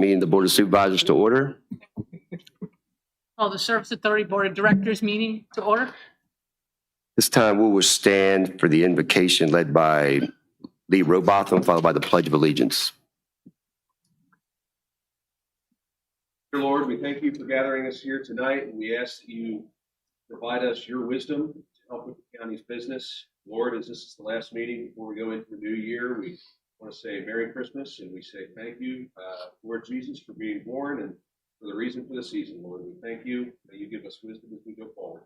Meeting of the Board of Supervisors to order. Call the Service Authority Board of Directors meeting to order. This time we will stand for the invocation led by Lee Robotham, followed by the Pledge of Allegiance. Dear Lord, we thank you for gathering us here tonight, and we ask that you provide us your wisdom to help with the county's business. Lord, as this is the last meeting before we go into the new year, we want to say Merry Christmas, and we say thank you, Lord Jesus, for being born and for the reason for the season. Lord, we thank you that you give us wisdom as we go forward.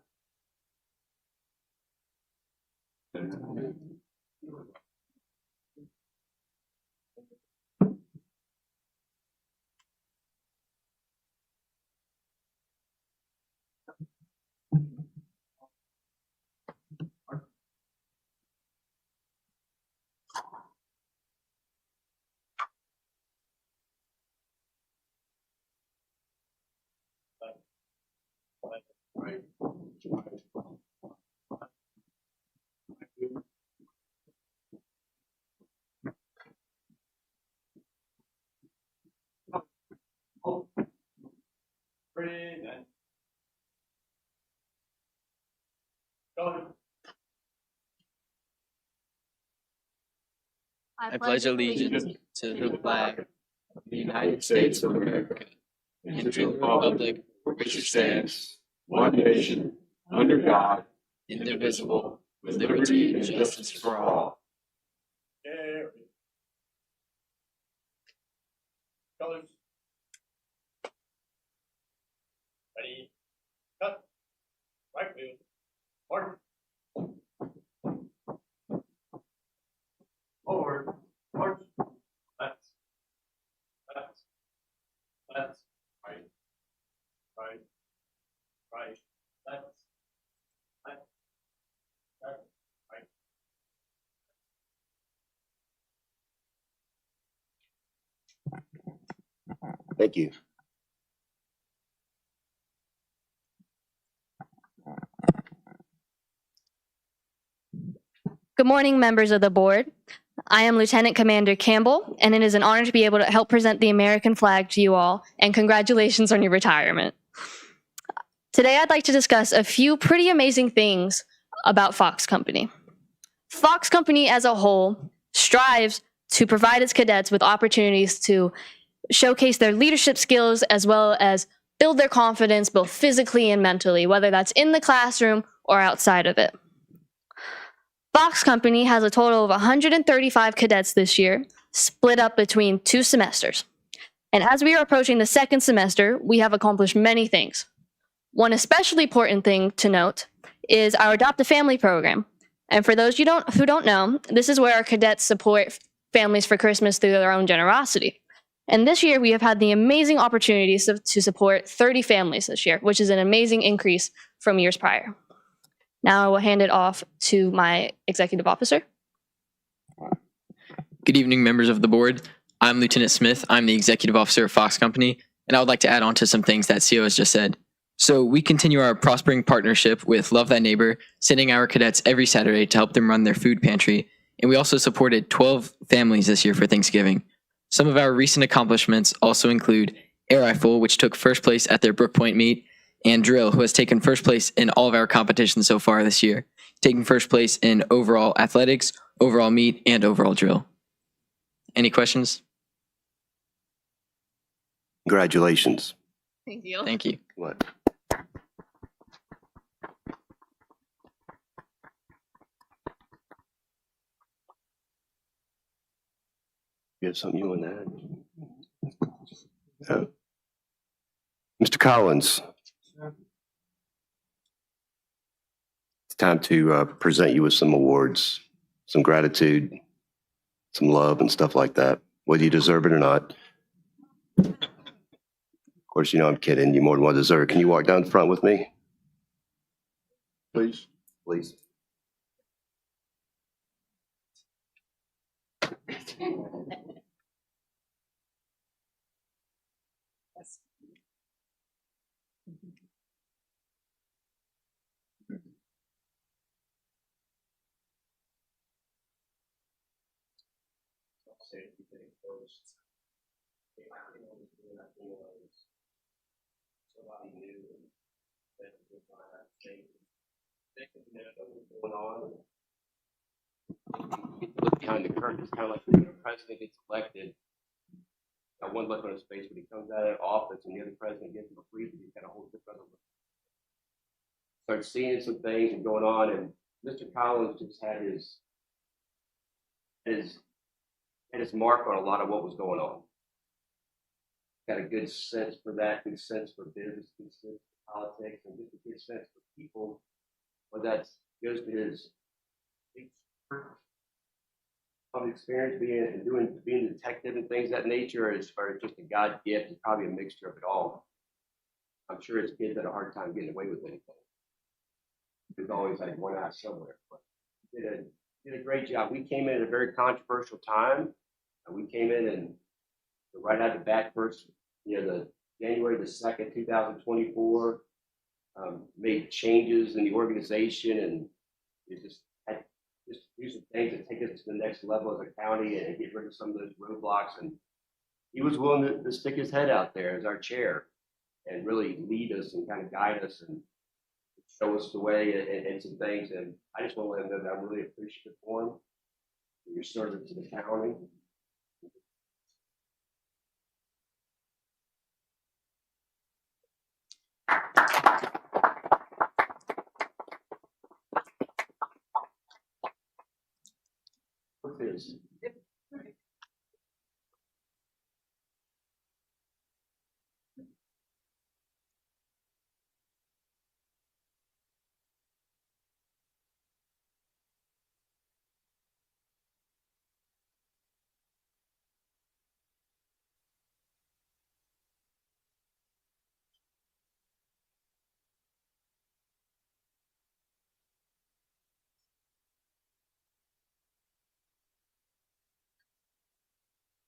I pledge allegiance to the flag of the United States of America and to the republic for which it stands, one nation, under God, indivisible, with liberty and justice for all. Colors. Ready. Cut. Right wheel. Mark. Forward. March. Left. Left. Left. Right. Right. Right. Left. Left. Left. Right. Thank you. Good morning, members of the board. I am Lieutenant Commander Campbell, and it is an honor to be able to help present the American flag to you all, and congratulations on your retirement. Today, I'd like to discuss a few pretty amazing things about Fox Company. Fox Company as a whole strives to provide its cadets with opportunities to showcase their leadership skills as well as build their confidence both physically and mentally, whether that's in the classroom or outside of it. Fox Company has a total of 135 cadets this year, split up between 2 semesters. And as we are approaching the second semester, we have accomplished many things. One especially important thing to note is our Adopt a Family program. And for those who don't know, this is where our cadets support families for Christmas through their own generosity. And this year, we have had the amazing opportunities to support 30 families this year, which is an amazing increase from years prior. Now I will hand it off to my executive officer. Good evening, members of the board. I'm Lieutenant Smith. I'm the executive officer of Fox Company, and I would like to add on to some things that CO has just said. So we continue our prospering partnership with Love Thy Neighbor, sending our cadets every Saturday to help them run their food pantry, and we also supported 12 families this year for Thanksgiving. Some of our recent accomplishments also include Air Rifle, which took first place at their Brook Point meet, and Drill, who has taken first place in all of our competitions so far this year, taking first place in overall athletics, overall meet, and overall drill. Any questions? Congratulations. Thank you. Thank you. What? You have something you want to add? Mr. Collins. It's time to present you with some awards, some gratitude, some love and stuff like that, whether you deserve it or not. Of course, you know I'm kidding. You more than well deserve it. Can you walk down front with me? Please. Please. Somebody new and that was not that change. Going on. You get to look behind the curtain. It's kind of like when the president gets elected. Got one look on his face when he comes out of office, and the other president gets him a briefing. He's got a whole different look. Start seeing some things and going on, and Mr. Collins just had his mark on a lot of what was going on. Got a good sense for that, good sense for business, good sense for politics, and just a good sense for people. But that goes to his experience being a detective and things of that nature, as far as just a God gift. It's probably a mixture of it all. I'm sure his kids had a hard time getting away with anything. There's always like one eye somewhere, but did a great job. We came in at a very controversial time. And we came in and right out the bat first, the January the 2nd, 2024, made changes in the organization, and it just had just do some things that take us to the next level as a county and get rid of some of those roadblocks. And he was willing to stick his head out there as our chair and really lead us and kind of guide us and show us the way and some things. And I just want to let him know that I'm really appreciative for him, for your service to the county. What's this?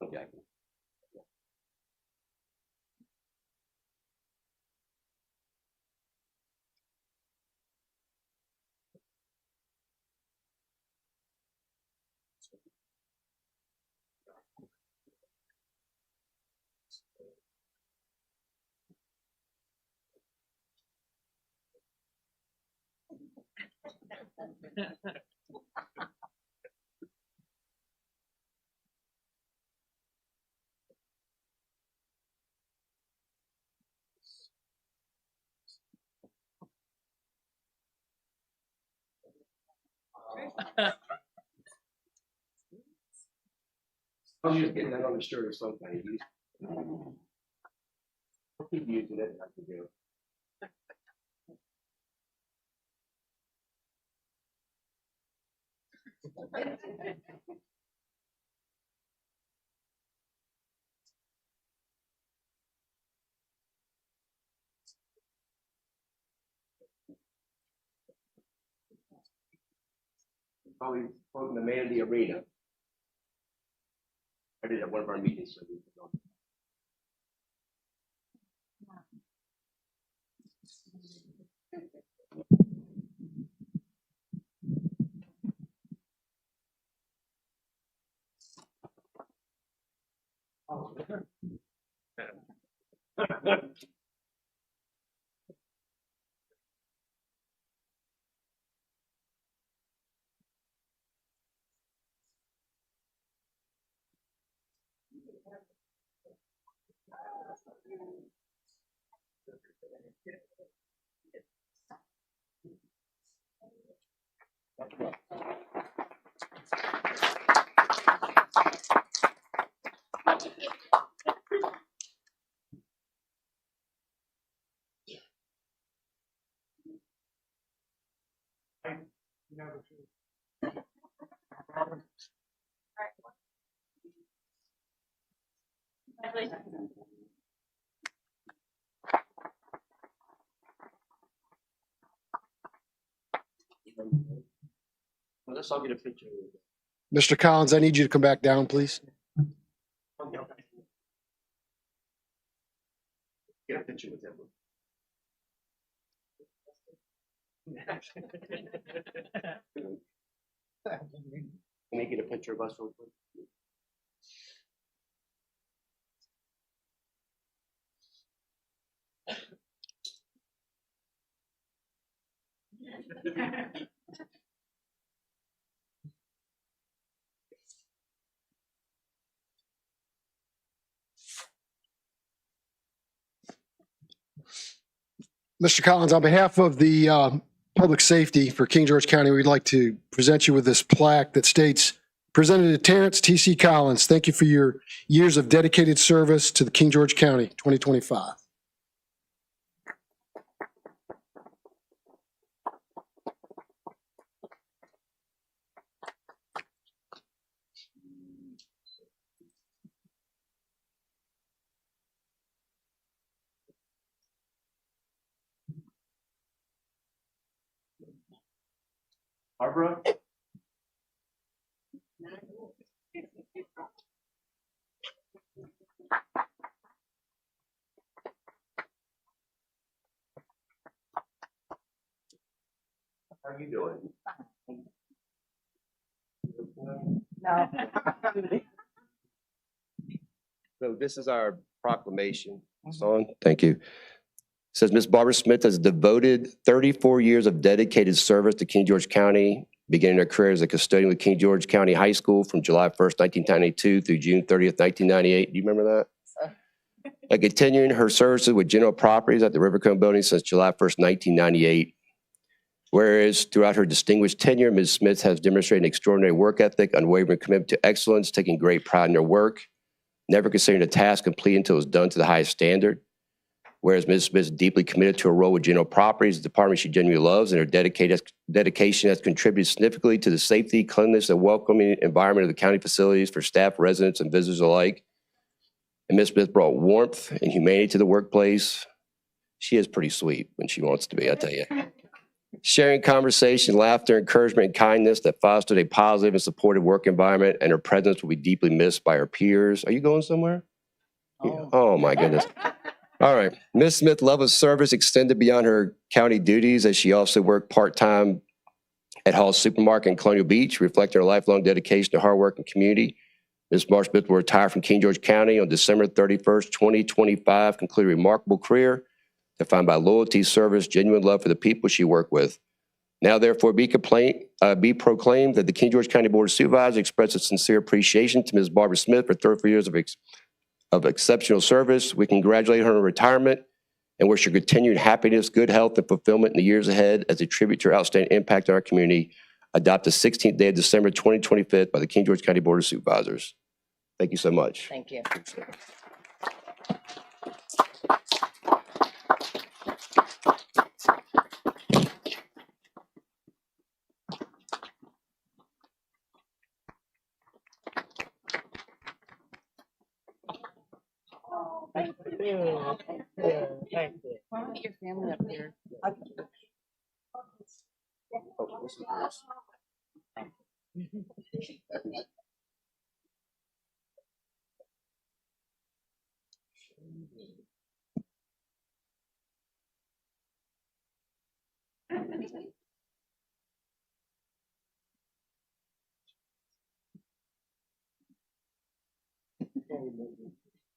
Okay. I'm just getting that on the shirt or some kind of use. I'll keep using it. I can do. Probably quoting the man in the arena. I did at one of our meetings. So we could go. Well, let's all get a picture. Mr. Collins, I need you to come back down, please. Get a picture with him. Can we get a picture of us real quick? Mr. Collins, on behalf of the public safety for King George County, we'd like to present you with this plaque that states, presented to Terrence T.C. Collins. Thank you for your years of dedicated service to the King George County 2025. Barbara? How are you doing? So this is our proclamation. Song. Thank you. It says Ms. Barbara Smith has devoted 34 years of dedicated service to King George County, beginning her career as a custodian with King George County High School from July 1st, 1992 through June 30th, 1998. Do you remember that? And continuing her services with General Properties at the Rivercombe Building since July 1st, 1998. Whereas throughout her distinguished tenure, Ms. Smith has demonstrated an extraordinary work ethic, unwavering commitment to excellence, taking great pride in her work, never considering a task complete until it was done to the highest standard. Whereas Ms. Smith is deeply committed to her role with General Properties, the department she genuinely loves, and her dedication has contributed significantly to the safety, cleanliness, and welcoming environment of the county facilities for staff, residents, and visitors alike. And Ms. Smith brought warmth and humanity to the workplace. She is pretty sweet when she wants to be, I tell you. Sharing conversation, laughter, encouragement, and kindness that fostered a positive and supportive work environment, and her presence will be deeply missed by her peers. Are you going somewhere? Oh my goodness. All right. Ms. Smith's love of service extended beyond her county duties as she also worked part-time at Hall's Supermarket in Colonial Beach, reflecting her lifelong dedication to hard work and community. Ms. Marsh Smith will retire from King George County on December 31st, 2025, conclude a remarkable career defined by loyalty, service, genuine love for the people she worked with. Now, therefore, be proclaimed that the King George County Board of Supervisors expresses sincere appreciation to Ms. Barbara Smith for 34 years of exceptional service. We congratulate her on her retirement and wish her continued happiness, good health, and fulfillment in the years ahead as a tribute to her outstanding impact on our community. Adopt the 16th day of December 2025 by the King George County Board of Supervisors. Thank you so much. Thank you. Thank you. Thank you. Why don't your family up here? Oh, this is yours.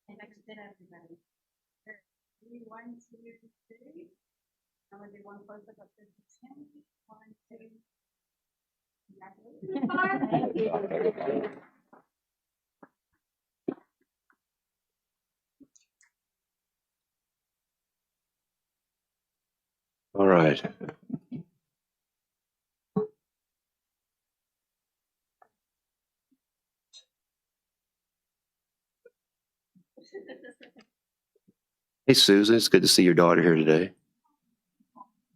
Next to everybody. 3, 1, 2, 3. I'm gonna do one close up of this. 1, 2. Congratulations. All right. Hey, Susan, it's good to see your daughter here today.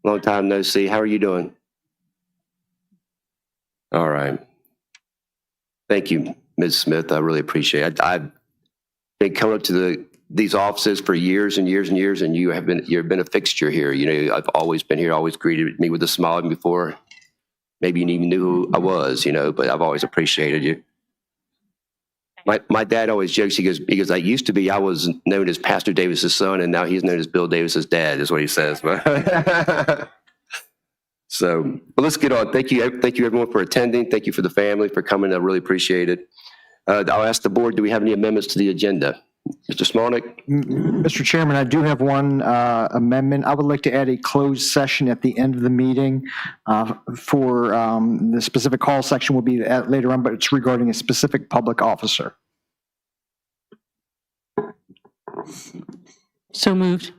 Long time no see. How are you doing? All right. Thank you, Ms. Smith. I really appreciate it. I've been coming up to these offices for years and years and years, and you've been a fixture here. You know, I've always been here, always greeted me with a smile before. Maybe you even knew who I was, you know, but I've always appreciated you. My dad always jokes, he goes, I used to be, I was known as Pastor Davis's son, and now he's known as Bill Davis's dad, is what he says. So, but let's get on. Thank you everyone for attending. Thank you for the family for coming. I really appreciate it. I'll ask the board, do we have any amendments to the agenda? Mr. Smolnick? Mr. Chairman, I do have one amendment. I would like to add a closed session at the end of the meeting for the specific call section will be later on, but it's regarding a specific public officer. So moved.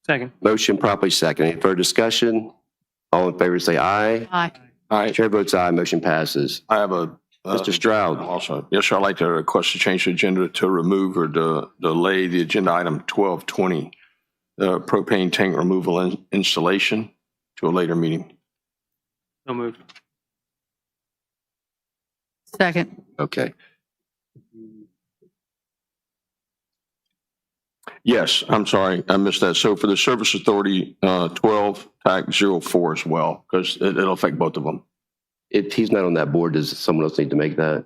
Second. Motion properly second. Any further discussion? All in favor say aye. Aye. Aye. Chair votes aye. Motion passes. I have a. Mr. Stroud. Also, yes, sir. I'd like to request to change the agenda to remove or to delay the agenda item 1220, the propane tank removal installation to a later meeting. So moved. Second. Okay. Yes, I'm sorry. I missed that. So for the Service Authority, 12 TAC 04 as well, because it'll affect both of them. If he's not on that board, does someone else need to make that?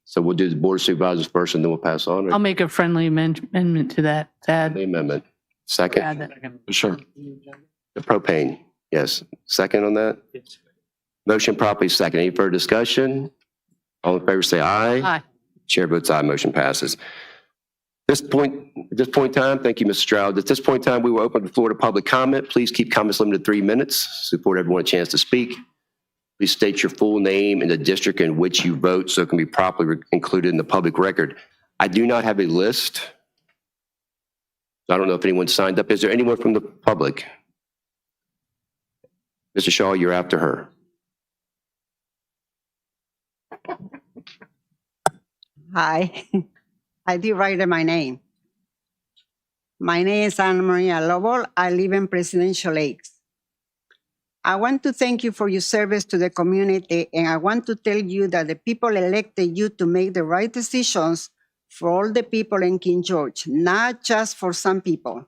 So we'll do the board of supervisors first and then we'll pass on? I'll make a friendly amendment to that. To add, The amendment. Second, add that. Yes, sir. the propane. Yes. Second on that? Motion properly second. Any further discussion? All in favor say aye. Aye. Chair votes aye. Motion passes. At this point in time, thank you, Mr. Stroud. At this point in time, we will open the floor to public comment. Please keep comments limited to 3 minutes. To afford everyone a chance to speak. Please state your full name and the district in which you vote so it can be properly included in the public record. I do not have a list. I don't know if anyone signed up. Is there anyone from the public? Mr. Shaw, you're after her. Hi, I did write my name. My name is Ana Maria Lobol. I live in Presidential Lakes. I want to thank you for your service to the community, and I want to tell you that the people elected you to make the right decisions for all the people in King George, not just for some people.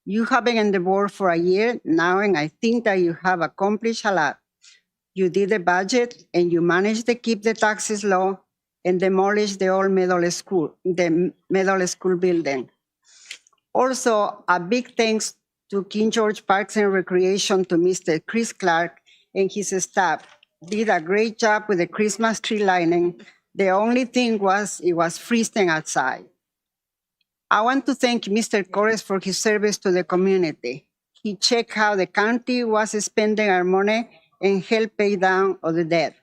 You have been on the board for a year now, and I think that you have accomplished a lot. You did the budget, and you managed to keep the taxes low and demolish the old middle school building. Also, a big thanks to King George Parks and Recreation, to Mr. Chris Clark and his staff. Did a great job with the Christmas tree lighting. The only thing was, it was freezing outside. I want to thank Mr. Corres for his service to the community. He checked how the county was spending our money and helped pay down all the debt.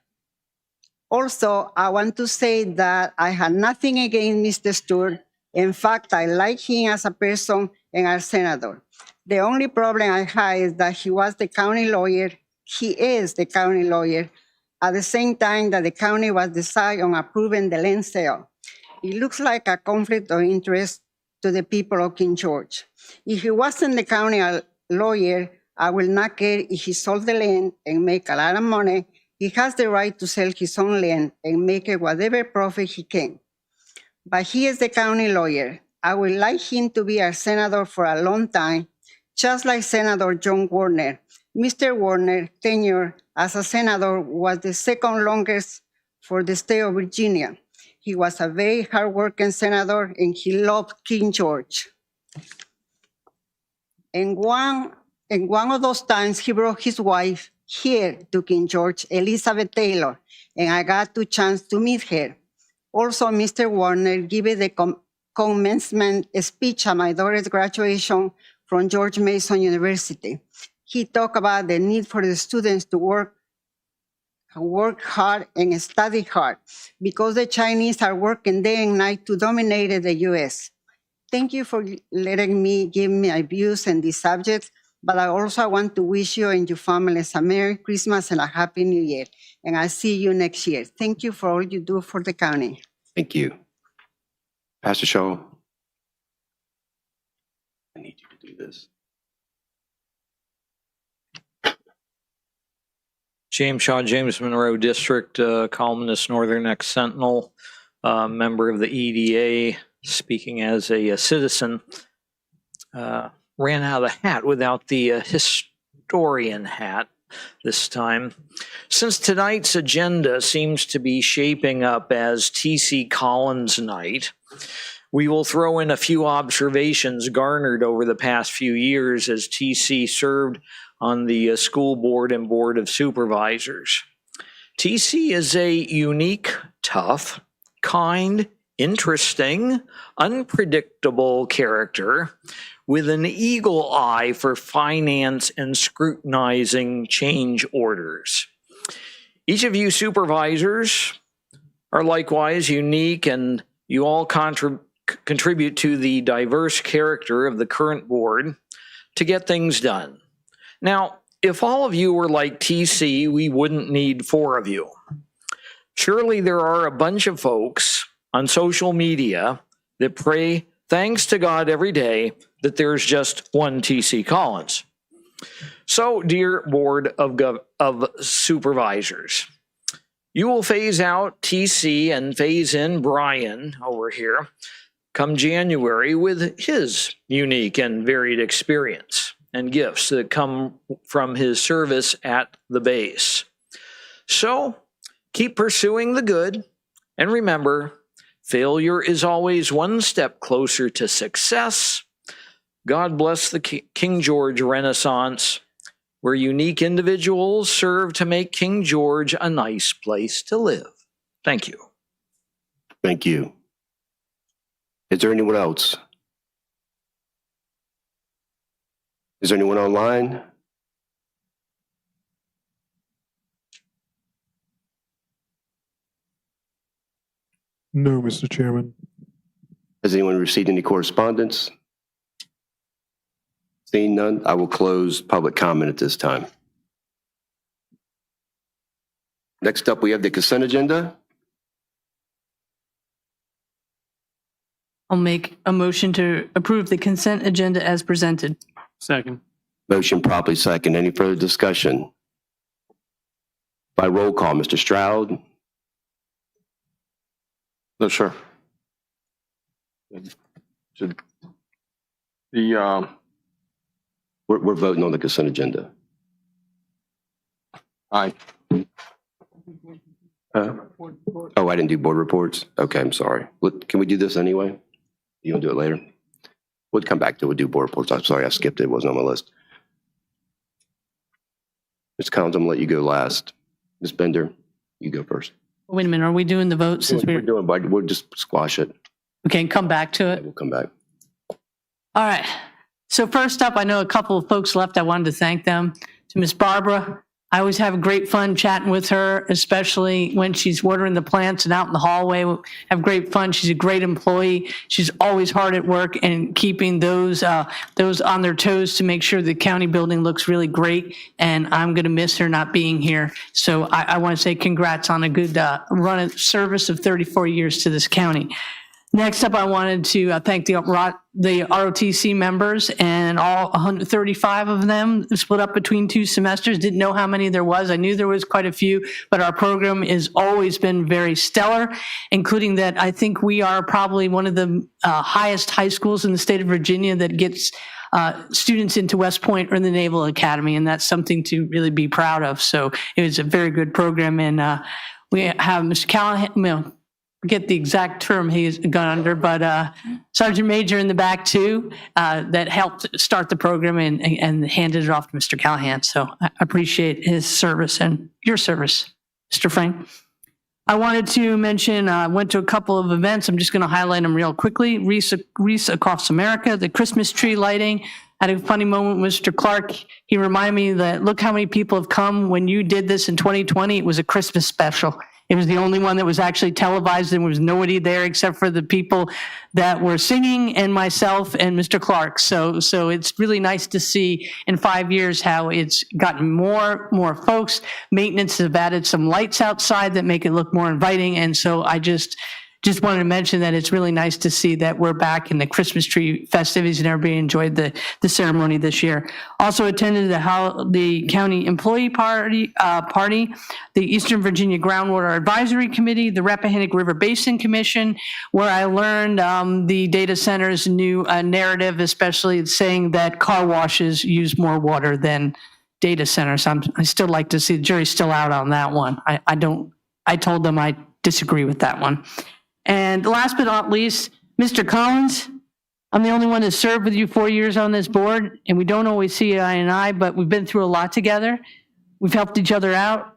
Also, I want to say that I had nothing against Mr. Stewart. In fact, I like him as a person and our senator. The only problem I had is that he was the county lawyer. He is the county lawyer at the same time that the county was deciding on approving the land sale. It looks like a conflict of interest to the people of King George. If he wasn't the county lawyer, I will not care if he sold the land and make a lot of money. He has the right to sell his own land and make whatever profit he can. But he is the county lawyer. I would like him to be our senator for a long time, just like Senator John Warner. Mr. Warner's tenure as a senator was the second longest for the state of Virginia. He was a very hardworking senator and he loved King George. And one of those times, he brought his wife here to King George, Elizabeth Taylor, and I got the chance to meet her. Also, Mr. Warner gave the commencement speech at my daughter's graduation from George Mason University. He talked about the need for the students to work hard and study hard because the Chinese are working day and night to dominate the US. Thank you for letting me give my views on this subject, but I also want to wish you and your families a Merry Christmas and a Happy New Year. And I'll see you next year. Thank you for all you do for the county. Thank you. Pastor Shaw. I need you to do this. James Shaw, James Monroe District, columnist, Northern Next Sentinel, member of the EDA, speaking as a citizen. Ran out of the hat without the historian hat this time. Since tonight's agenda seems to be shaping up as T.C. Collins night, we will throw in a few observations garnered over the past few years as T.C. served on the school board and board of supervisors. T.C. is a unique, tough, kind, interesting, unpredictable character with an eagle eye for finance and scrutinizing change orders. Each of you supervisors are likewise unique, and you all contribute to the diverse character of the current board to get things done. Now, if all of you were like TC, we wouldn't need 4 of you. Surely there are a bunch of folks on social media that pray thanks to God every day that there's just one TC Collins. So, dear Board of Supervisors, you will phase out TC and phase in Brian over here come January with his unique and varied experience and gifts that come from his service at the base. So, keep pursuing the good, and remember, failure is always one step closer to success. God bless the King George Renaissance, where unique individuals serve to make King George a nice place to live. Thank you. Thank you. Is there anyone else? Is there anyone online? No, Mr. Chairman. Has anyone received any correspondence? Seeing none, I will close public comment at this time. Next up, we have the consent agenda. I'll make a motion to approve the consent agenda as presented. Second. Motion properly second. Any further discussion? By roll call, Mr. Stroud. No, sir. We're voting on the consent agenda. Aye. Oh, I didn't do board reports? Okay, I'm sorry. Can we do this anyway? You want to do it later? We'll come back to it. We'll do board reports. I'm sorry, I skipped it. It wasn't on my list. Ms. Collins, I'm going to let you go last. Ms. Bender, you go first. Wait a minute, are we doing the vote since We're doing, but we'll just squash it. Okay, come back to it. We'll come back. All right. So first up, I know a couple of folks left. I wanted to thank them. To Miss Barbara, I always have great fun chatting with her, especially when she's watering the plants and out in the hallway. We have great fun. She's a great employee. She's always hard at work and keeping those on their toes to make sure the county building looks really great. And I'm going to miss her not being here. So I want to say congrats on a good run of service of 34 years to this county. Next up, I wanted to thank the ROTC members, and all 135 of them split up between 2 semesters. Didn't know how many there was. I knew there was quite a few, but our program has always been very stellar, including that I think we are probably one of the highest high schools in the state of Virginia that gets students into West Point or the Naval Academy, and that's something to really be proud of. So it was a very good program, and we have Mr. Callahan, forget the exact term he's gone under, but Sergeant Major in the back too, that helped start the program and handed it off to Mr. Callahan. So I appreciate his service and your service, Mr. Frank. I wanted to mention, I went to a couple of events. I'm just going to highlight them real quickly. Reese Across America, the Christmas tree lighting. I had a funny moment with Mr. Clark. He reminded me that look how many people have come. When you did this in 2020, it was a Christmas special. It was the only one that was actually televised, and there was nobody there except for the people that were singing and myself and Mr. Clark. So it's really nice to see in 5 years how it's gotten more folks. Maintenance have added some lights outside that make it look more inviting. And so I just wanted to mention that it's really nice to see that we're back in the Christmas tree festivities and everybody enjoyed the ceremony this year. Also attended the county employee party, the Eastern Virginia Groundwater Advisory Committee, the Rappahannock River Basin Commission, where I learned the data center's new narrative, especially saying that car washes use more water than data centers. I still like to see the jury's still out on that one. I told them I disagree with that one. And last but not least, Mr. Collins, I'm the only one that served with you 4 years on this board, and we don't always see eye to eye, but we've been through a lot together. We've helped each other out.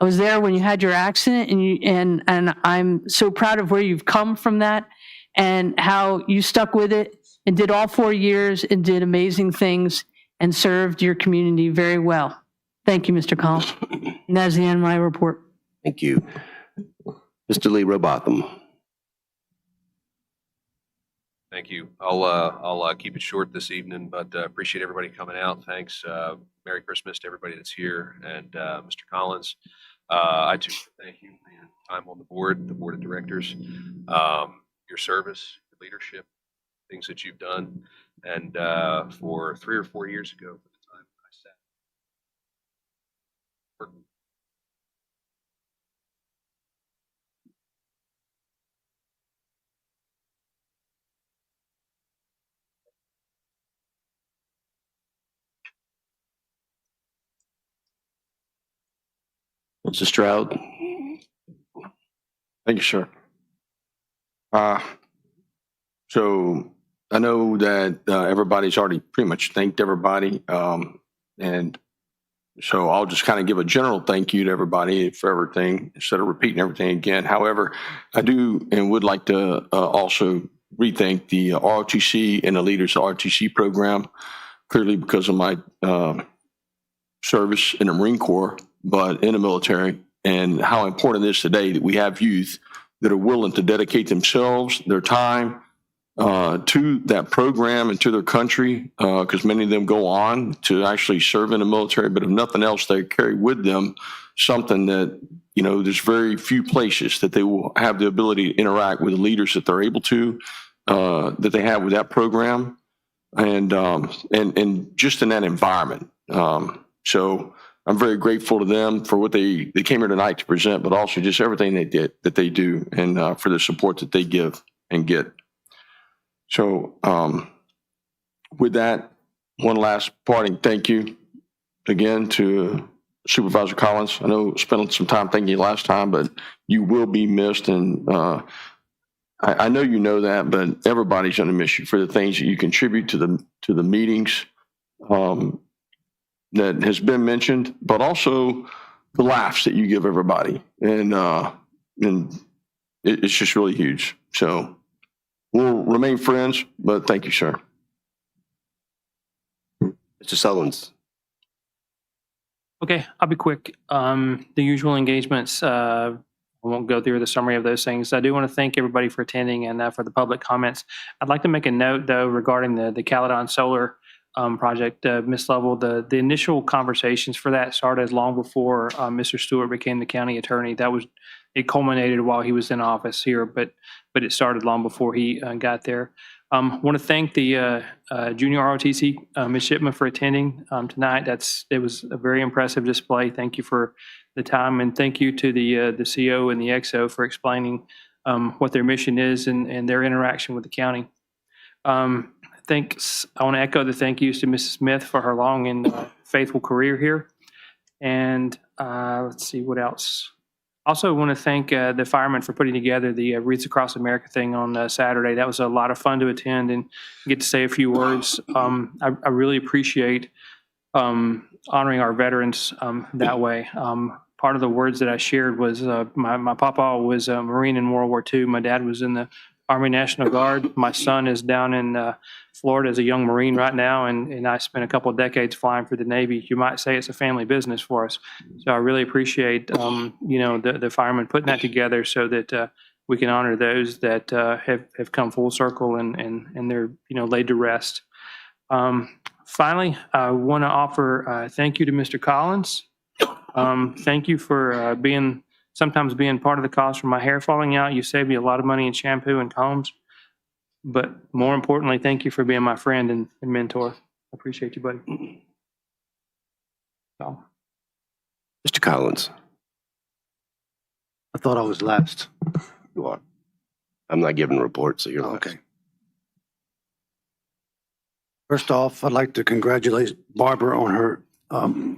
I was there when you had your accident, and I'm so proud of where you've come from that and how you stuck with it and did all 4 years and did amazing things and served your community very well. Thank you, Mr. Collins. And that's the end of my report. Thank you. Mr. Lee Robotham. Thank you. I'll keep it short this evening, but appreciate everybody coming out. Thanks. Merry Christmas to everybody that's here, and Mr. Collins. I too thank you for your time on the board of directors, your service, your leadership, things that you've done, and for 3 or 4 years ago, at the time I sat. Mr. Stroud. Thank you, sir. So I know that everybody's already pretty much thanked everybody. And so I'll just kind of give a general thank you to everybody for everything instead of repeating everything again. However, I do and would like to also rethank the ROTC and the leaders of the ROTC program, clearly because of my service in the Marine Corps, but in the military, and how important it is today that we have youth that are willing to dedicate themselves, their time to that program and to their country, because many of them go on to actually serve in the military, but if nothing else, they carry with them something that, you know, there's very few places that they will have the ability to interact with the leaders that they're able to, that they have with that program, and just in that environment. So I'm very grateful to them for what they came here tonight to present, but also just everything that they do, and for the support that they give and get. So with that, one last parting thank you again to Supervisor Collins. I know I spent some time thanking you last time, but you will be missed, and I know you know that, but everybody's going to miss you for the things that you contribute to the meetings that has been mentioned, but also the laughs that you give everybody, and it's just really huge. So we'll remain friends, but thank you, sir. Mr. Sullins. Okay, I'll be quick. The usual engagements, I won't go through the summary of those things. I do want to thank everybody for attending and for the public comments. I'd like to make a note, though, regarding the Caledon Solar project. Ms. Lovell, the initial conversations for that started long before Mr. Stewart became the county attorney. It culminated while he was in office here, but it started long before he got there. Want to thank the junior ROTC midshipmen for attending tonight. It was a very impressive display. Thank you for the time, and thank you to the CO and the XO for explaining what their mission is and their interaction with the county. Thanks. I want to echo the thank yous to Mrs. Smith for her long and faithful career here. And let's see what else. Also want to thank the firemen for putting together the Wreaths Across America thing on Saturday. That was a lot of fun to attend and get to say a few words. I really appreciate honoring our veterans that way. Part of the words that I shared was my papa was a Marine in World War II. My dad was in the Army National Guard. My son is down in Florida as a young Marine right now, and I spent a couple of decades flying for the Navy. You might say it's a family business for us. So I really appreciate, the firemen putting that together so that we can honor those that have come full circle and they're, laid to rest. Finally, I want to offer thank you to Mr. Collins. Thank you for sometimes being part of the cause for my hair falling out. You saved me a lot of money in shampoo and combs. But more importantly, thank you for being my friend and mentor. I appreciate you, buddy. So. Mr. Collins. I thought I was last. You are. I'm not giving reports, so you're last. Okay. First off, I'd like to congratulate Barbara on her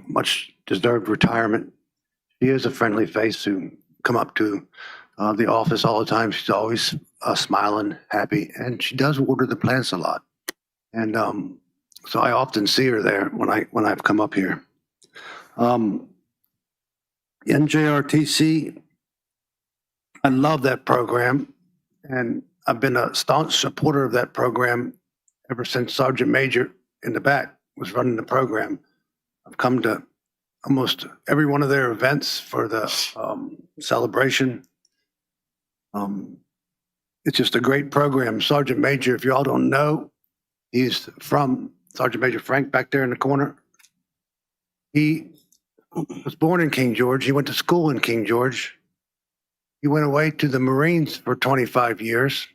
much-deserved retirement. She is a friendly face who come up to the office all the time. She's always smiling, happy, and she does water the plants a lot. And so I often see her there when I've come up here. NJRTC, I love that program, and I've been a staunch supporter of that program ever since Sergeant Major in the back was running the program. I've come to almost every one of their events for the celebration. It's just a great program. Sergeant Major, if you all don't know, he's from Sergeant Major Frank back there in the corner. He was born in King George. He went to school in King George. He went away to the Marines for 25 years,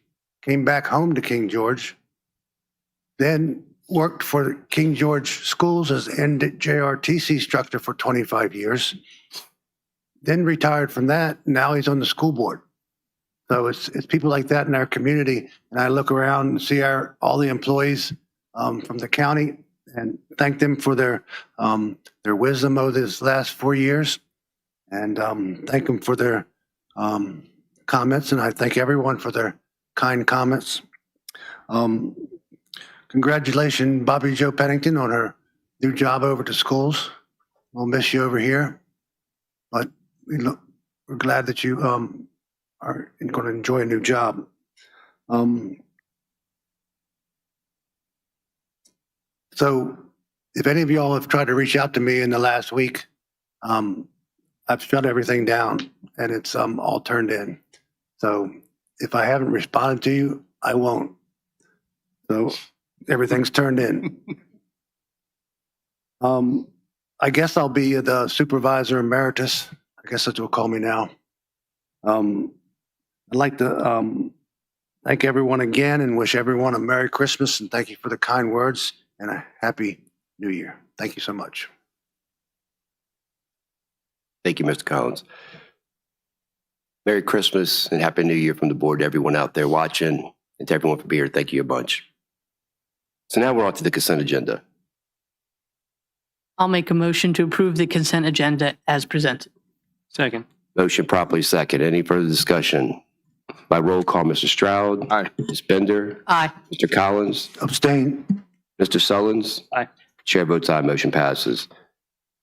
came back home to King George, then worked for King George Schools as NJRTC instructor for 25 years, then retired from that. Now he's on the school board. So it's people like that in our community. And I look around and see all the employees from the county and thank them for their wisdom over this last 4 years, and thank them for their comments. And I thank everyone for their kind comments. Congratulations, Bobby Jo Pennington, on her new job over to schools. We'll miss you over here, but we're glad that you are going to enjoy a new job. So if any of y'all have tried to reach out to me in the last week, I've shut everything down and it's all turned in. So if I haven't responded to you, I won't. So everything's turned in. I guess I'll be the supervisor emeritus. I guess that's what we'll call me now. I'd like to thank everyone again and wish everyone a Merry Christmas, and thank you for the kind words and a Happy New Year. Thank you so much. Thank you, Mr. Collins. Merry Christmas and Happy New Year from the board to everyone out there watching, and to everyone for being here. Thank you a bunch. So now we're on to the consent agenda. I'll make a motion to approve the consent agenda as presented. Second. Motion properly second. Any further discussion? By roll call, Mr. Stroud. Aye. Ms. Bender. Aye. Mr. Collins. Abstain. Mr. Sullins. Aye. Chair votes aye. Motion passes.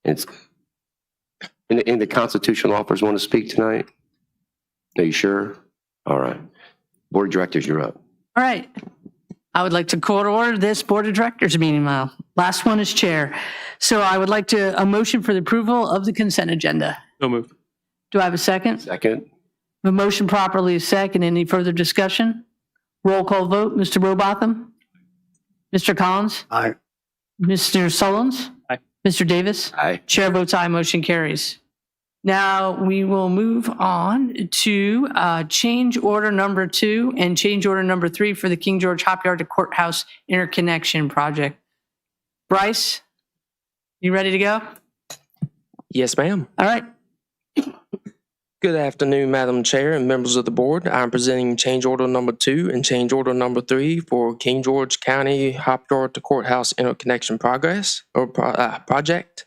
It's in the constitutional officers want to speak tonight? Are you sure? All right. Board of Directors, you're up. All right. I would like to call to order this Board of Directors meeting now. Last one is chair. So I would like a motion for the approval of the consent agenda. So moved. Do I have a second? Second. The motion properly is second. Any further discussion? Roll call vote. Mr. Robotham? Mr. Collins? Aye. Mr. Sullins? Aye. Mr. Davis? Aye. Chair votes aye. Motion carries. Now we will move on to change order number 2 and change order number 3 for the King George Hopyard to Courthouse Interconnection Project. Bryce, you ready to go? Yes, ma'am. All right. Good afternoon, Madam Chair and members of the board. I'm presenting change order number 2 and change order number 3 for King George County Hopyard to Courthouse Interconnection Project.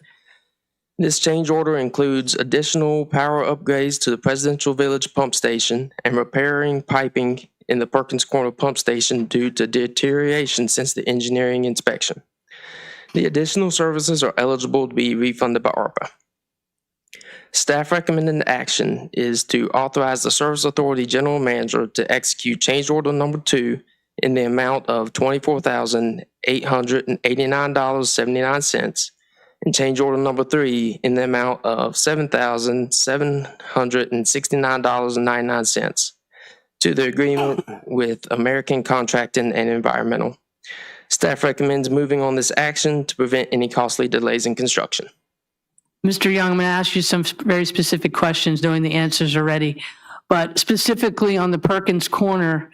This change order includes additional power upgrades to the Presidential Village Pump Station and repairing piping in the Perkins Corner Pump Station due to deterioration since the engineering inspection. The additional services are eligible to be refunded by ARPA. Staff recommended action is to authorize the Service Authority General Manager to execute change order number 2 in the amount of $24,889.79 and change order number 3 in the amount of $7,769.99 to the agreement with American Contracting and Environmental. Staff recommends moving on this action to prevent any costly delays in construction. Mr. Young, I'm going to ask you some very specific questions, knowing the answers already. But specifically on the Perkins Corner,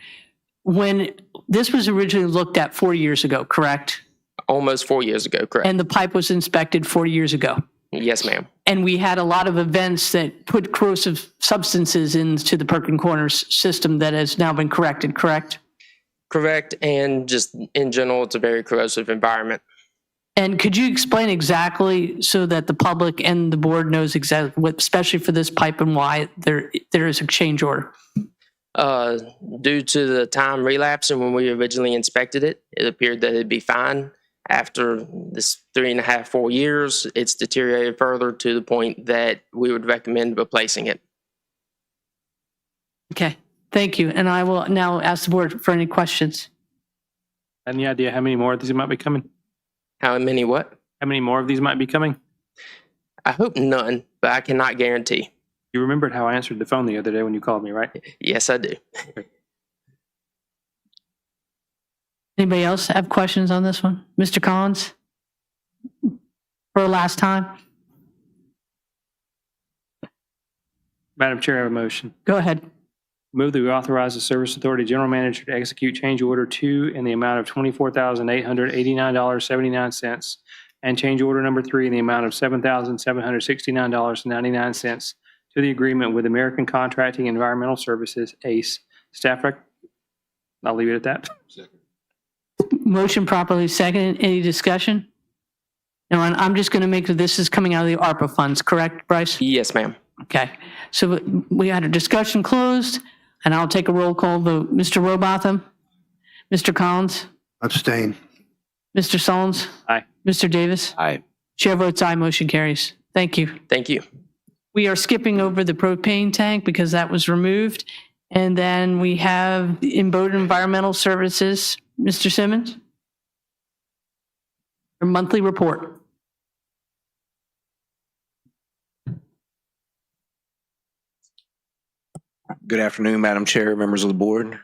when this was originally looked at 4 years ago, correct? Almost 4 years ago, correct. And the pipe was inspected 4 years ago. Yes, ma'am. And we had a lot of events that put corrosive substances into the Perkins Corner system that has now been corrected, correct? Correct, and just in general, it's a very corrosive environment. And could you explain exactly so that the public and the board knows exactly what, especially for this pipe, and why there is a change order? Due to the time relapse and when we originally inspected it, it appeared that it'd be fine. After this 3.5, 4 years, it's deteriorated further to the point that we would recommend replacing it. Okay, thank you. And I will now ask the board for any questions. Any idea how many more of these might be coming? How many what? How many more of these might be coming? I hope none, but I cannot guarantee. You remembered how I answered the phone the other day when you called me, right? Yes, I do. Anybody else have questions on this one? Mr. Collins? For the last time? Madam Chair, I have a motion. Go ahead. Move that we authorize the Service Authority General Manager to execute change order 2 in the amount of $24,889.79 and change order number 3 in the amount of $7,769.99 to the agreement with American Contracting Environmental Services, ACE. Staff rec, I'll leave it at that. Motion properly seconded. Any discussion? No, and I'm just going to make that this is coming out of the ARPA funds, correct, Bryce? Yes, ma'am. Okay. So we had a discussion closed, and I'll take a roll call vote. Mr. Robotham? Mr. Collins? Abstain. Mr. Sullins? Aye. Mr. Davis? Aye. Chair votes aye. Motion carries. Thank you. Thank you. We are skipping over the propane tank because that was removed. And then we have in BOD Environmental Services, Mr. Simmons? Your monthly report. Good afternoon, Madam Chair, members of the board.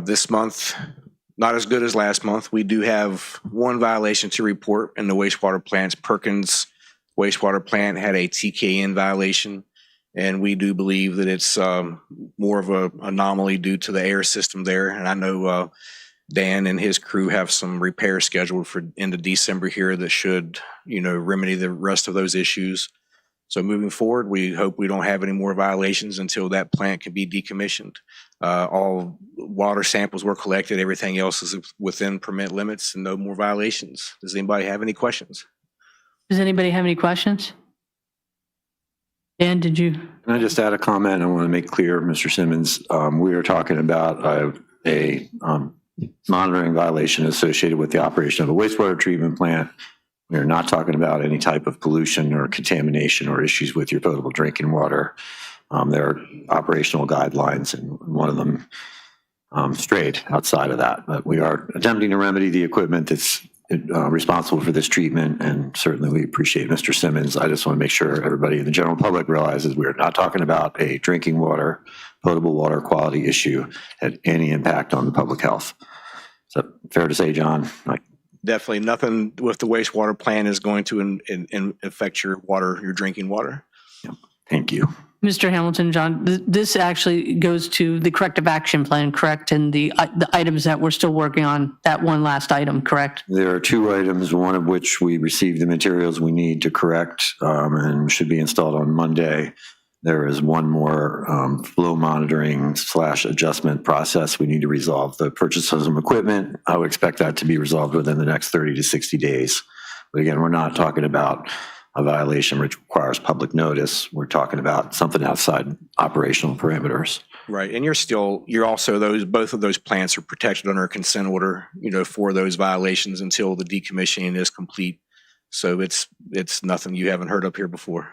This month, not as good as last month. We do have one violation to report in the wastewater plants. Perkins wastewater plant had a TKN violation, and we do believe that it's more of an anomaly due to the air system there. And I know Dan and his crew have some repairs scheduled for into December here that should, remedy the rest of those issues. So moving forward, we hope we don't have any more violations until that plant can be decommissioned. All water samples were collected. Everything else is within permit limits and no more violations. Does anybody have any questions? Does anybody have any questions? Dan, did you? Can I just add a comment? I want to make clear, Mr. Simmons, we are talking about a monitoring violation associated with the operation of a wastewater treatment plant. We are not talking about any type of pollution or contamination or issues with your potable drinking water. There are operational guidelines, and one of them strayed outside of that. But we are attempting to remedy the equipment that's responsible for this treatment, and certainly we appreciate Mr. Simmons. I just want to make sure everybody in the general public realizes we are not talking about a drinking water, potable water quality issue at any impact on the public health. Is that fair to say, John? Definitely nothing with the wastewater plant is going to affect your water, your drinking water. Yeah. Thank you. Mr. Hamilton, John, this actually goes to the corrective action plan, correct? And the items that we're still working on, that one last item, correct? There are two items, one of which we received the materials we need to correct and should be installed on Monday. There is one more flow monitoring / adjustment process. We need to resolve the purchase of some equipment. I would expect that to be resolved within the next 30 to 60 days. But again, we're not talking about a violation which requires public notice. We're talking about something outside operational parameters. Right, and you're also both of those plants are protected under a consent order, for those violations until the decommissioning is complete. So it's nothing you haven't heard up here before.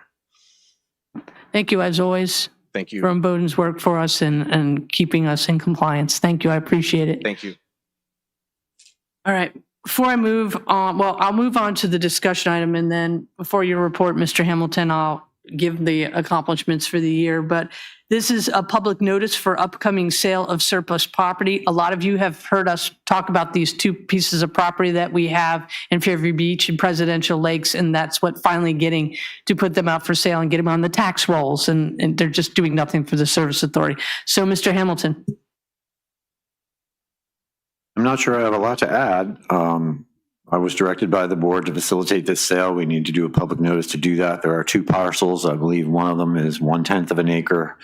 Thank you, as always. Thank you. From Bowden's work for us and keeping us in compliance. Thank you. I appreciate it. Thank you. All right. Before I move on, I'll move on to the discussion item, and then before your report, Mr. Hamilton, I'll give the accomplishments for the year. But this is a public notice for upcoming sale of surplus property. A lot of you have heard us talk about these two pieces of property that we have in Fairview Beach and Presidential Lakes, and that's what finally getting to put them out for sale and get them on the tax rolls, and they're just doing nothing for the Service Authority. So, Mr. Hamilton. I'm not sure I have a lot to add. I was directed by the board to facilitate this sale. We need to do a public notice to do that. There are two parcels. I believe one of them is 1/10 of an acre.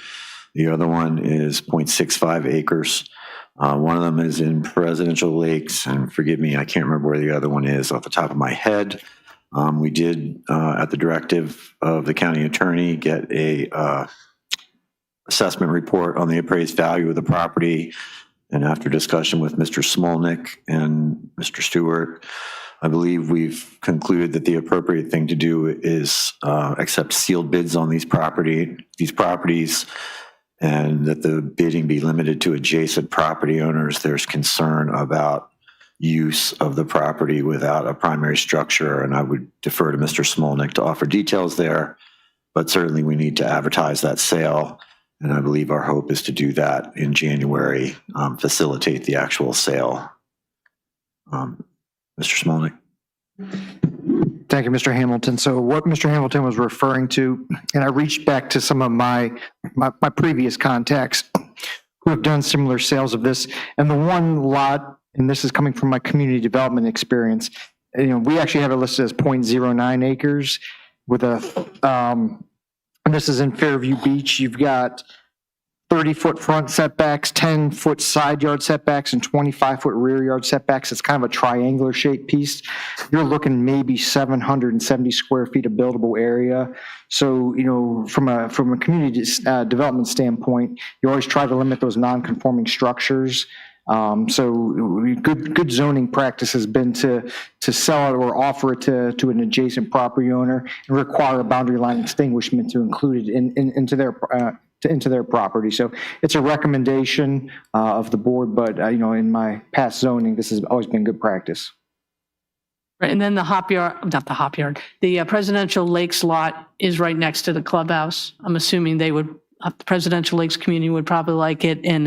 The other one is 0.65 acres. One of them is in Presidential Lakes, and forgive me, I can't remember where the other one is off the top of my head. We did, at the directive of the county attorney, get a assessment report on the appraised value of the property. And after discussion with Mr. Smolnick and Mr. Stewart, I believe we've concluded that the appropriate thing to do is accept sealed bids on these properties, and that the bidding be limited to adjacent property owners. There's concern about use of the property without a primary structure, and I would defer to Mr. Smolnick to offer details there. But certainly we need to advertise that sale, and I believe our hope is to do that in January, facilitate the actual sale. Mr. Smolnick. Thank you, Mr. Hamilton. So what Mr. Hamilton was referring to, and I reached back to some of my previous contacts who have done similar sales of this, and the one lot, and this is coming from my community development experience, we actually have it listed as 0.09 acres with and this is in Fairview Beach. You've got 30-foot front setbacks, 10-foot side yard setbacks, and 25-foot rear yard setbacks. It's kind of a triangular shaped piece. You're looking maybe 770 square feet of buildable area. So, from a community development standpoint, you always try to limit those non-conforming structures. So good zoning practice has been to sell it or offer it to an adjacent property owner and require a boundary line extinguishment to include it into their property. So it's a recommendation of the board, but in my past zoning, this has always been good practice. Right, and then the Presidential Lakes lot is right next to the clubhouse. I'm assuming the Presidential Lakes community would probably like it. And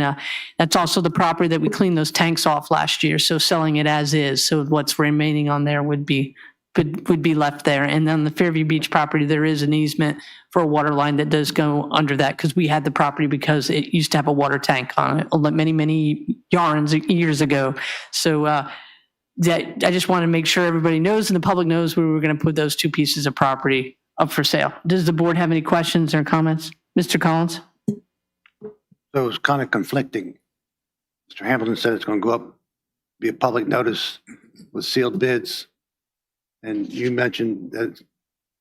that's also the property that we cleaned those tanks off last year. So selling it as is. So what's remaining on there would be left there. And then the Fairview Beach property, there is an easement for a water line that does go under that, because we had the property because it used to have a water tank on it many years ago. So I just want to make sure everybody knows and the public knows where we're going to put those two pieces of property up for sale. Does the board have any questions or comments? Mr. Collins? So it's kind of conflicting. Mr. Hamilton said it's going to go up, be a public notice with sealed bids. And you mentioned that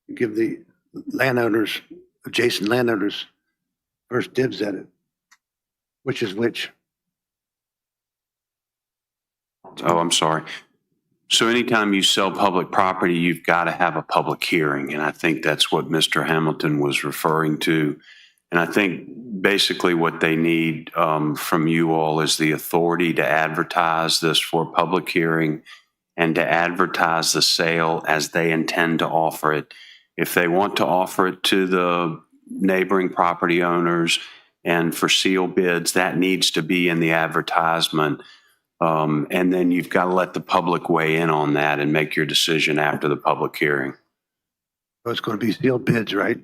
you give the landowners, adjacent landowners, first dibs at it. Which is which? Oh, I'm sorry. So anytime you sell public property, you've got to have a public hearing. And I think that's what Mr. Hamilton was referring to. And I think basically what they need from you all is the authority to advertise this for public hearing and to advertise the sale as they intend to offer it. If they want to offer it to the neighboring property owners and for sealed bids, that needs to be in the advertisement. And then you've got to let the public weigh in on that and make your decision after the public hearing. So it's going to be sealed bids, right?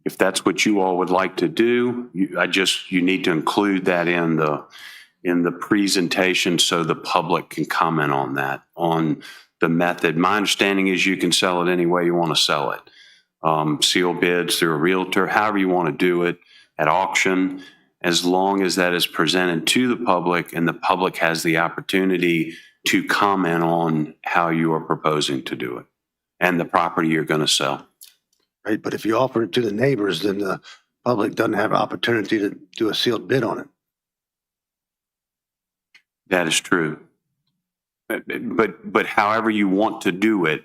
If that's what you all would like to do, you need to include that in the presentation so the public can comment on that, on the method. My understanding is you can sell it any way you want to sell it. Sealed bids through a realtor, however you want to do it, at auction, as long as that is presented to the public and the public has the opportunity to comment on how you are proposing to do it and the property you're going to sell. Right, but if you offer it to the neighbors, then the public doesn't have an opportunity to do a sealed bid on it. That is true. But however you want to do it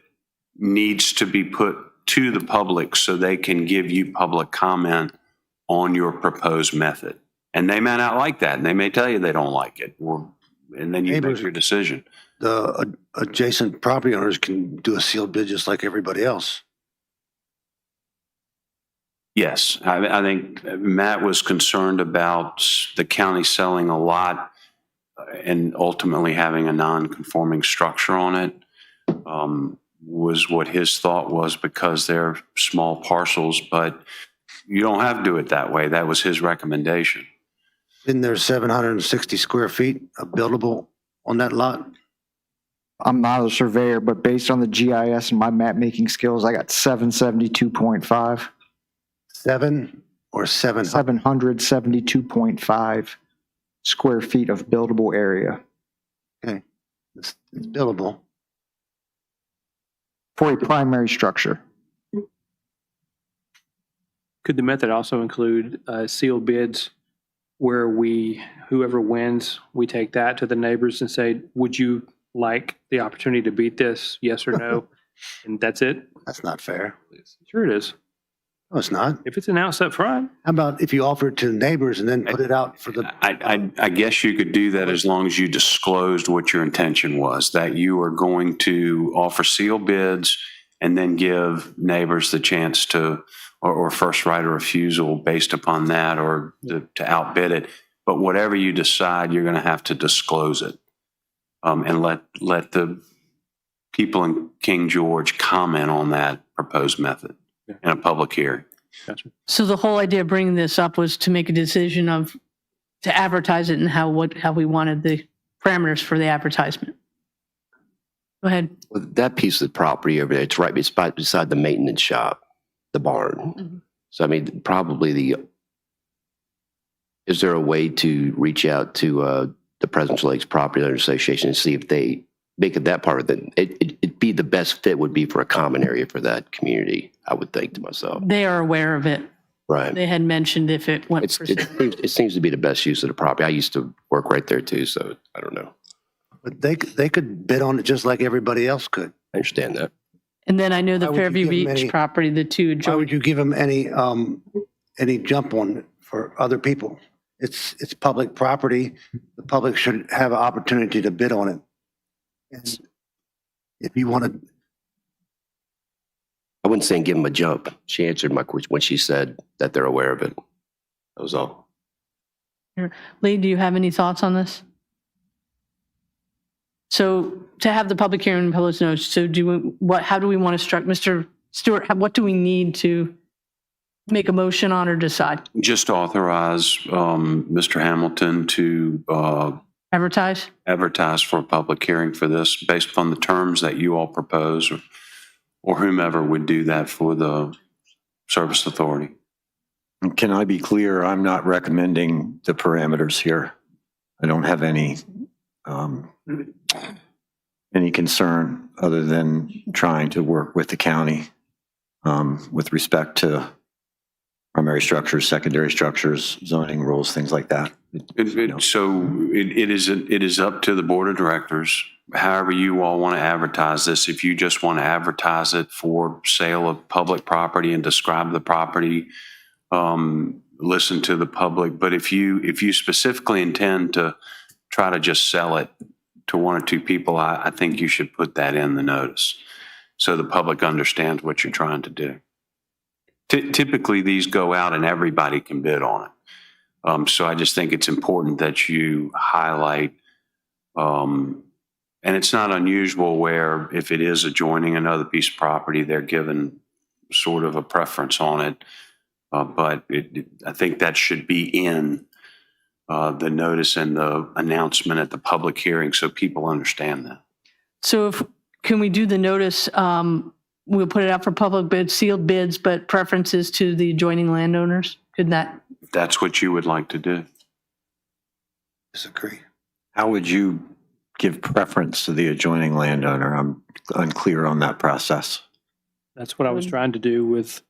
needs to be put to the public so they can give you public comment on your proposed method. And they may not like that, and they may tell you they don't like it, and then you make your decision. The adjacent property owners can do a sealed bid just like everybody else. Yes, I think Matt was concerned about the county selling a lot and ultimately having a non-conforming structure on it, was what his thought was, because they're small parcels, but you don't have to do it that way. That was his recommendation. Isn't there 760 square feet of buildable on that lot? I'm not a surveyor, but based on the GIS and my map making skills, I got 772.5. 7 or 700? 772.5 square feet of buildable area. Okay, it's buildable. For a primary structure. Could the method also include sealed bids where whoever wins, we take that to the neighbors and say, would you like the opportunity to beat this, yes or no, and that's it. That's not fair. Sure it is. No, it's not. If it's announced up front. How about if you offer it to the neighbors and then put it out for the, I guess you could do that as long as you disclosed what your intention was, that you are going to offer sealed bids and then give neighbors the chance to, or first right of refusal based upon that, or to outbid it. But whatever you decide, you're going to have to disclose it, and let the people in King George comment on that proposed method in a public hearing. Gotcha. So the whole idea of bringing this up was to make a decision of, to advertise it and how we wanted the parameters for the advertisement. Go ahead. Well, that piece of the property over there, it's right beside the maintenance shop, the barn. So, I mean, probably is there a way to reach out to the Presidential Lakes Property Owners Association and see if they make it that part of it? It'd be the best fit would be for a common area for that community, I would think to myself. They are aware of it. Right. They had mentioned if it went for sale. It seems to be the best use of the property. I used to work right there too, so I don't know. but they could bid on it just like everybody else could. I understand that. And then I know the Why would you Fairview give them Beach any- property, the two Why adjoining. would you give them any jump on it for other people? It's public property. The public should have an opportunity to bid on it. And if you want to, I wouldn't say give them a jump. She answered my question when she said that they're aware of it. That was all. Lee, do you have any thoughts on this? So to have the public hearing and public notice, so how do we want to structure, Mr. Stewart, what do we need to make a motion on or decide? Just authorize Mr. Hamilton to Advertise? advertise for a public hearing for this based upon the terms that you all propose, or whomever would do that for the service authority. Can I be clear? I'm not recommending the parameters here. I don't have any concern other than trying to work with the county with respect to primary structures, secondary structures, zoning rules, things like that. So it is up to the board of directors, however you all want to advertise this. If you just want to advertise it for sale of public property and describe the property, listen to the public. But if you specifically intend to try to just sell it to one or two people, I think you should put that in the notice so the public understands what you're trying to do. Typically, these go out and everybody can bid on it. So I just think it's important that you highlight, and it's not unusual where if it is adjoining another piece of property, they're given sort of a preference on it. But I think that should be in the notice and the announcement at the public hearing so people understand that. So can we do the notice, we'll put it out for public bids, sealed bids, but preferences to the adjoining landowners? Could that? If that's what you would like to do. disagree. How would you give preference to the adjoining landowner? I'm unclear on that process. That's what I was trying to do with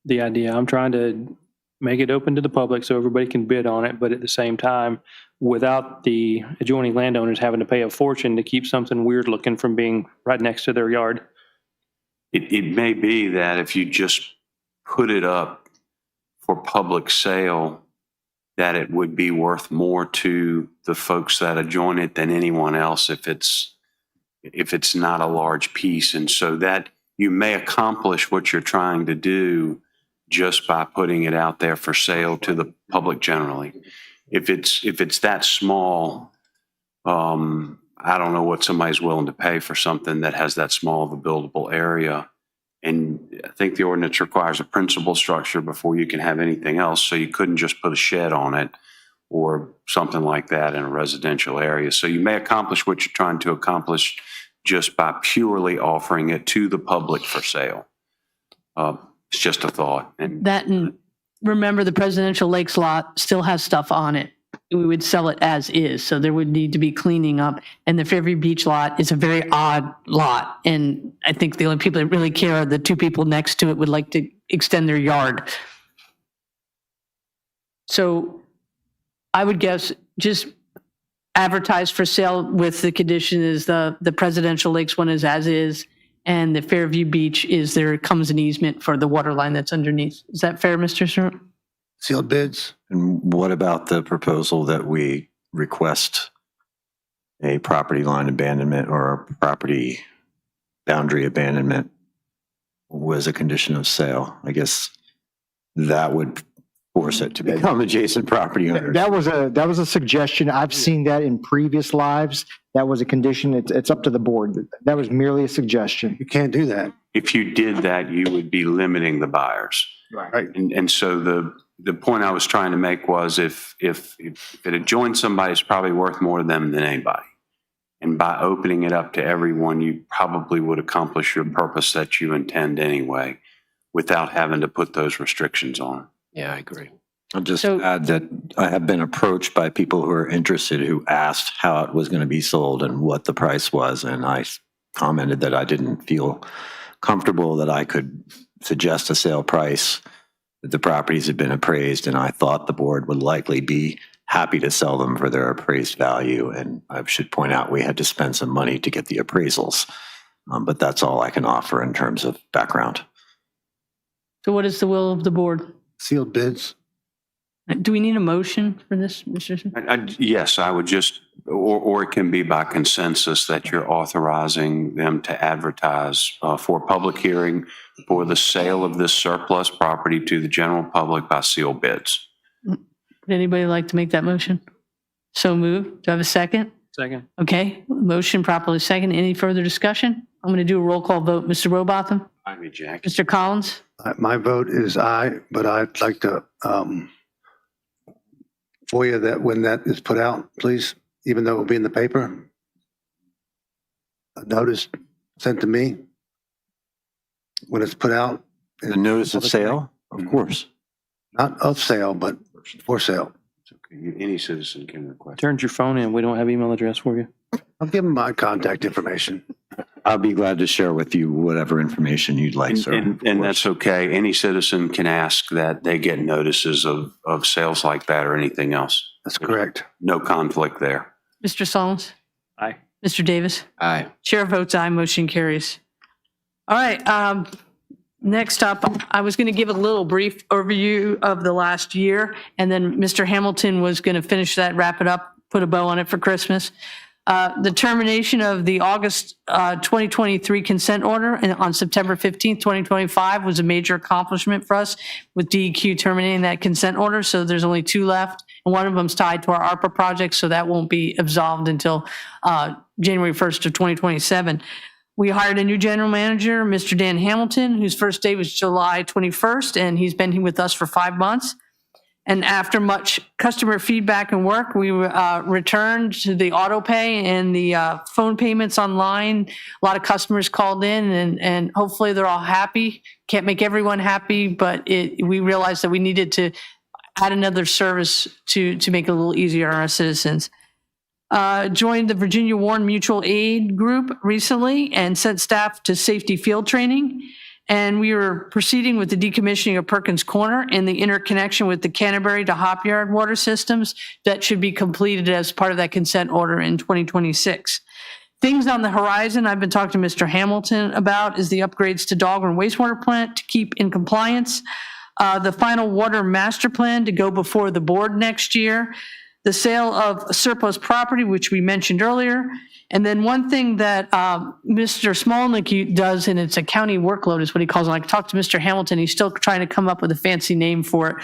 the idea. I'm trying to make it open to the public so everybody can bid on it, but at the same time, without the adjoining landowners having to pay a fortune to keep something weird looking from being right next to their yard. It may be that if you just put it up for public sale, that it would be worth more to the folks that adjoin it than anyone else if it's not a large piece. And so that you may accomplish what you're trying to do just by putting it out there for sale to the public generally. If it's that small, I don't know what somebody's willing to pay for something that has that small of a buildable area. And I think the ordinance requires a principal structure before you can have anything else. So you couldn't just put a shed on it or something like that in a residential area. So you may accomplish what you're trying to accomplish just by purely offering it to the public for sale. It's just a thought. And remember, the Presidential Lakes lot still has stuff on it. We would sell it as is, so there would need to be cleaning up. And the Fairview Beach lot is a very odd lot, and I think the only people that really care are the two people next to it would like to extend their yard. So I would guess just advertised for sale with the condition is the Presidential Lakes one is as is, and the Fairview Beach is there comes an easement for the water line that's underneath. Is that fair, Mr. Stewart? Sealed bids. And what about the proposal that we request a property line abandonment or a property boundary abandonment was a condition of sale? I guess that would force it to become adjacent property owners. That was a suggestion. I've seen that in previous lives. That was a condition. It's up to the board. That was merely a suggestion. You can't do that. If you did that, you would be limiting the buyers. Right. And so the point I was trying to make was if it adjoins somebody, it's probably worth more to them than anybody. And by opening it up to everyone, you probably would accomplish your purpose that you intend anyway, without having to put those restrictions on. Yeah, I agree. I'll just add that I have been approached by people who are interested who asked how it was going to be sold and what the price was. And I commented that I didn't feel comfortable that I could suggest a sale price, that the properties had been appraised, and I thought the board would likely be happy to sell them for their appraised value. And I should point out we had to spend some money to get the appraisals. But that's all I can offer in terms of background. So what is the will of the board? Sealed bids. Do we need a motion for this, Mr. Smith? Yes, I would just, or it can be by consensus that you're authorizing them to advertise for public hearing for the sale of this surplus property to the general public by sealed bids. Would anybody like to make that motion? So moved. Do I have a second? Second. Okay, motion properly second. Any further discussion? I'm going to do a roll call vote. Mr. Robotham? I reject. Mr. Collins? My vote is aye, but I'd like to FOIA that when that is put out, please, even though it will be in the paper, a notice sent to me when it's put out. The notice of sale? Of course. Not of sale, but for sale. It's okay. Any citizen can request. Turned your phone in. We don't have email address for you. I'll give them my contact information. I'll be glad to share with you whatever information you'd like, sir. And that's okay. Any citizen can ask that they get notices of sales like that or anything else. That's correct. No conflict there. Mr. Solomons? Aye. Mr. Davis? Aye. Chair votes aye, motion carries. All right, next up, I was going to give a little brief overview of the last year, and then Mr. Hamilton was going to finish that, wrap it up, put a bow on it for Christmas. The termination of the August 2023 consent order on September 15th, 2025 was a major accomplishment for us with DEQ terminating that consent order. So there's only 2 left, and one of them's tied to our ARPA project, so that won't be absolved until January 1st of 2027. We hired a new general manager, Mr. Dan Hamilton, whose first day was July 21st, and he's been with us for 5 months. And after much customer feedback and work, we returned to the auto pay and the phone payments online. A lot of customers called in, and hopefully they're all happy. Can't make everyone happy, but we realized that we needed to add another service to make it a little easier on our citizens. Joined the Virginia Warren Mutual Aid Group recently and sent staff to safety field training. And we were proceeding with the decommissioning of Perkins Corner and the interconnection with the Canterbury to Hopyard water systems that should be completed as part of that consent order in 2026. Things on the horizon I've been talking to Mr. Hamilton about is the upgrades to Dahlgren wastewater plant to keep in compliance, the final water master plan to go before the board next year, the sale of surplus property, which we mentioned earlier. And then one thing that Mr. Smolnick does, and it's a county workload is what he calls it. I talked to Mr. Hamilton. He's still trying to come up with a fancy name for it.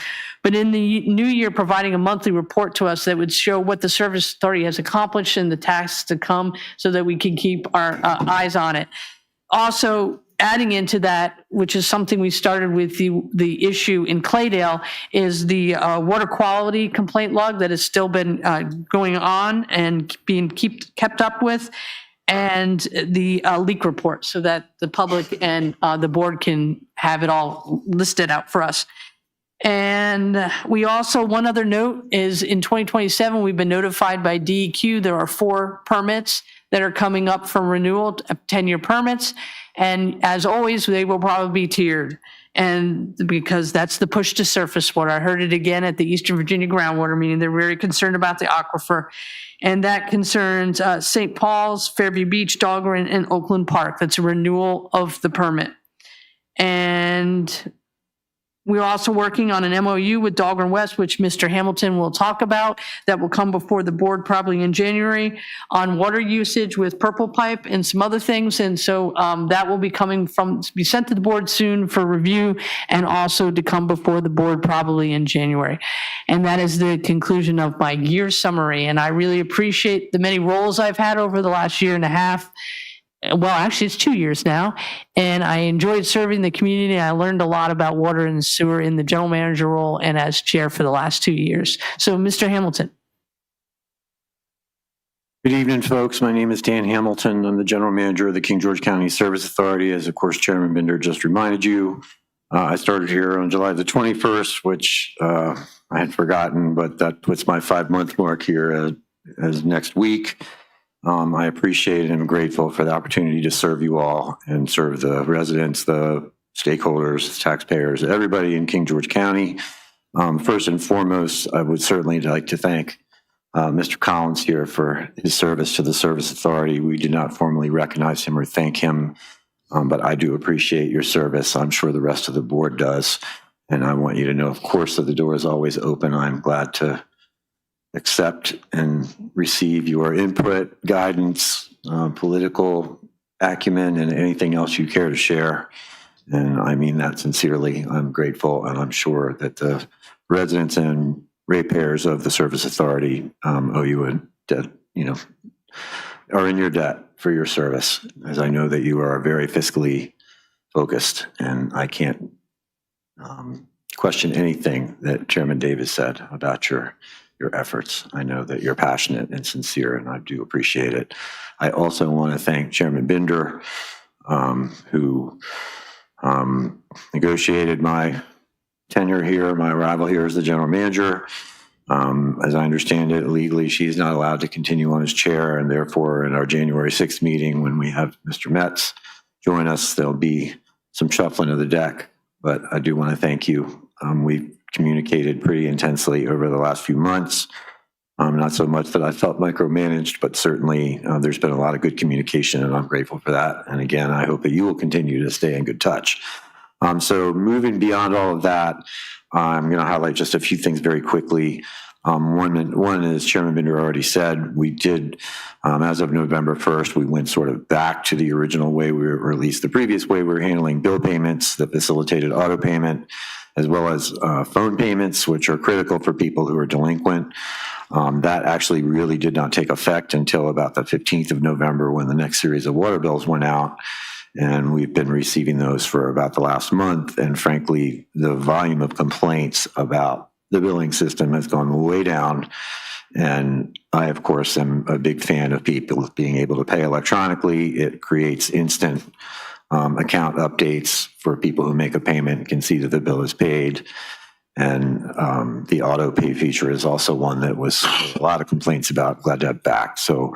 But in the new year, providing a monthly report to us that would show what the service authority has accomplished and the tasks to come so that we can keep our eyes on it. Also, adding into that, which is something we started with the issue in Claydale, is the water quality complaint log that has still been going on and being kept up with, and the leak report so that the public and the board can have it all listed out for us. And we also, one other note is in 2027, we've been notified by DEQ, there are 4 permits that are coming up for renewal, 10-year permits. And as always, they will probably be tiered. And because that's the push to surface water. I heard it again at the Eastern Virginia groundwater meeting. They're very concerned about the aquifer. And that concerns St. Paul's, Fairview Beach, Dahlgren, and Oakland Park. That's a renewal of the permit. And we're also working on an MOU with Dahlgren West, which Mr. Hamilton will talk about, that will come before the board probably in January, on water usage with Purple Pipe and some other things. And so that will be be sent to the board soon for review, and also to come before the board probably in January. And that is the conclusion of my year summary. And I really appreciate the many roles I've had over the last year and a half. Well, actually, it's 2 years now, and I enjoyed serving the community. I learned a lot about water and sewer in the general manager role and as chair for the last 2 years. So, Mr. Hamilton. Good evening, folks. My name is Dan Hamilton. I'm the general manager of the King George County Service Authority. As, of course, Chairman Binder just reminded you, I started here on July the 21st, which I had forgotten, but that puts my 5-month mark here as next week. I appreciate and am grateful for the opportunity to serve you all and serve the residents, the stakeholders, taxpayers, everybody in King George County. First and foremost, I would certainly like to thank Mr. Collins here for his service to the Service Authority. We do not formally recognize him or thank him, but I do appreciate your service. I'm sure the rest of the board does. And I want you to know, of course, that the door is always open. I'm glad to accept and receive your input, guidance, political acumen, and anything else you care to share. And I mean that sincerely. I'm grateful, and I'm sure that the residents and ratepayers of the Service Authority owe you a debt, are in your debt for your service, as I know that you are very fiscally focused, and I can't question anything that Chairman Davis said about your efforts. I know that you're passionate and sincere, and I do appreciate it. I also want to thank Chairman Binder, who negotiated my tenure here, my arrival here as the general manager. As I understand it, legally, she's not allowed to continue on as chair, and therefore, in our January 6th meeting, when we have Mr. Metz join us, there'll be some shuffling of the deck. But I do want to thank you. We've communicated pretty intensely over the last few months. Not so much that I felt micromanaged, but certainly there's been a lot of good communication, and I'm grateful for that. And again, I hope that you will continue to stay in good touch. So moving beyond all of that, I'm going to highlight just a few things very quickly. One is Chairman Binder already said, we did, as of November 1st, we went sort of back to the original way we were, or at least the previous way we were handling bill payments, the facilitated auto payment, as well as phone payments, which are critical for people who are delinquent. That actually really did not take effect until about the 15th of November, when the next series of water bills went out. And we've been receiving those for about the last month. And frankly, the volume of complaints about the billing system has gone way down. And I, of course, am a big fan of people being able to pay electronically. It creates instant account updates for people who make a payment and can see that the bill is paid. And the auto pay feature is also one that was a lot of complaints about. Glad to have back. So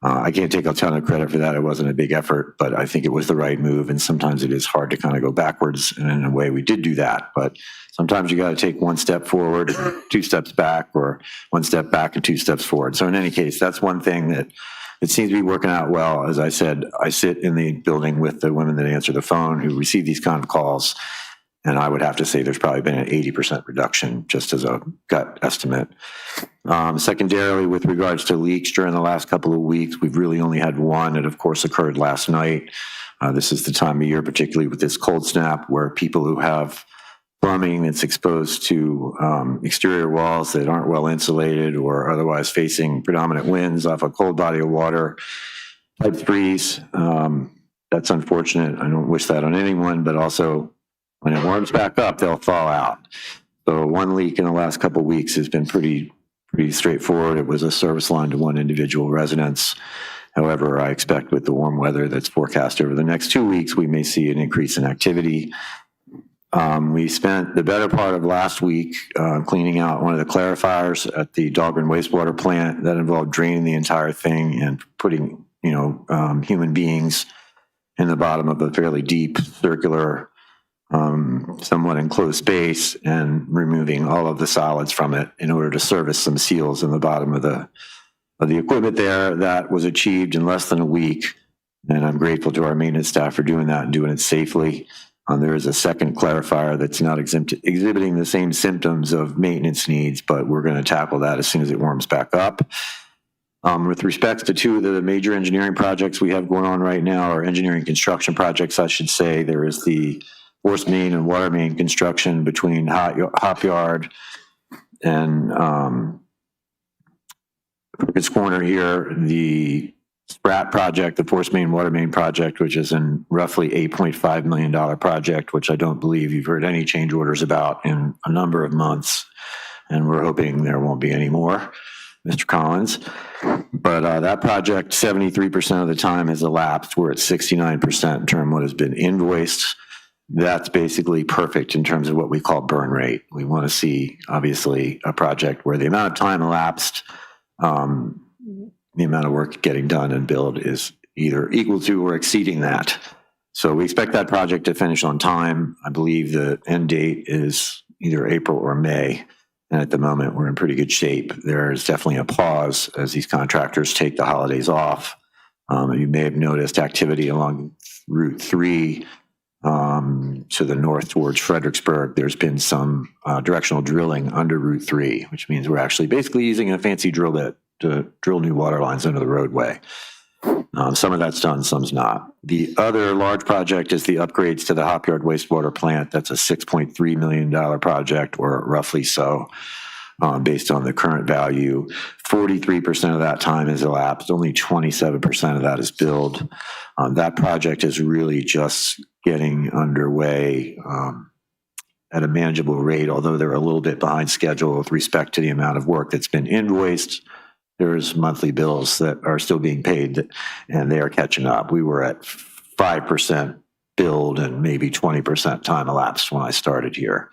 I can't take a ton of credit for that. It wasn't a big effort, but I think it was the right move. And sometimes it is hard to kind of go backwards. And in a way, we did do that. But sometimes you got to take one step forward, 2 steps back, or 1 step back and 2 steps forward. So in any case, that's one thing that it seems to be working out well. As I said, I sit in the building with the women that answer the phone who receive these kind of calls. And I would have to say there's probably been an 80% reduction, just as a gut estimate. Secondarily, with regards to leaks during the last couple of weeks, we've really only had one. It, of course, occurred last night. This is the time of year, particularly with this cold snap, where people who have plumbing that's exposed to exterior walls that aren't well insulated or otherwise facing predominant winds off a cold body of water, pipe freeze. That's unfortunate. I don't wish that on anyone, but also when it warms back up, they'll fall out. So one leak in the last couple of weeks has been pretty straightforward. It was a service line to one individual residence. However, I expect with the warm weather that's forecast over the next 2 weeks, we may see an increase in activity. We spent the better part of last week cleaning out one of the clarifiers at the Dahlgren wastewater plant. That involved draining the entire thing and putting, human beings in the bottom of a fairly deep circular somewhat enclosed space and removing all of the solids from it in order to service some seals in the bottom of the equipment there. That was achieved in less than a week, and I'm grateful to our maintenance staff for doing that and doing it safely. There is a second clarifier that's not exhibiting the same symptoms of maintenance needs, but we're going to tackle that as soon as it warms back up. With respect to two of the major engineering projects we have going on right now, or engineering construction projects, I should say, there is the force main and water main construction between Hop Yard and Perkins Corner here, the Sprat project, the force main water main project, which is a roughly $8.5 million project, which I don't believe you've heard any change orders about in a number of months. And we're hoping there won't be any more, Mr. Collins. But that project, 73% of the time has elapsed. We're at 69% in terms of what has been invoiced. That's basically perfect in terms of what we call burn rate. We want to see, obviously, a project where the amount of time elapsed, the amount of work getting done and billed is either equal to or exceeding that. So we expect that project to finish on time. I believe the end date is either April or May. And at the moment, we're in pretty good shape. There is definitely a pause as these contractors take the holidays off. You may have noticed activity along Route 3 to the north towards Fredericksburg. There's been some directional drilling under Route 3, which means we're actually basically using a fancy drill bit to drill new water lines under the roadway. Some of that's done, some's not. The other large project is the upgrades to the Hop Yard wastewater plant. That's a $6.3 million project, or roughly so, based on the current value. 43% of that time has elapsed. Only 27% of that is billed. That project is really just getting underway at a manageable rate, although they're a little bit behind schedule with respect to the amount of work that's been invoiced. There's monthly bills that are still being paid, and they are catching up. We were at 5% billed and maybe 20% time elapsed when I started here.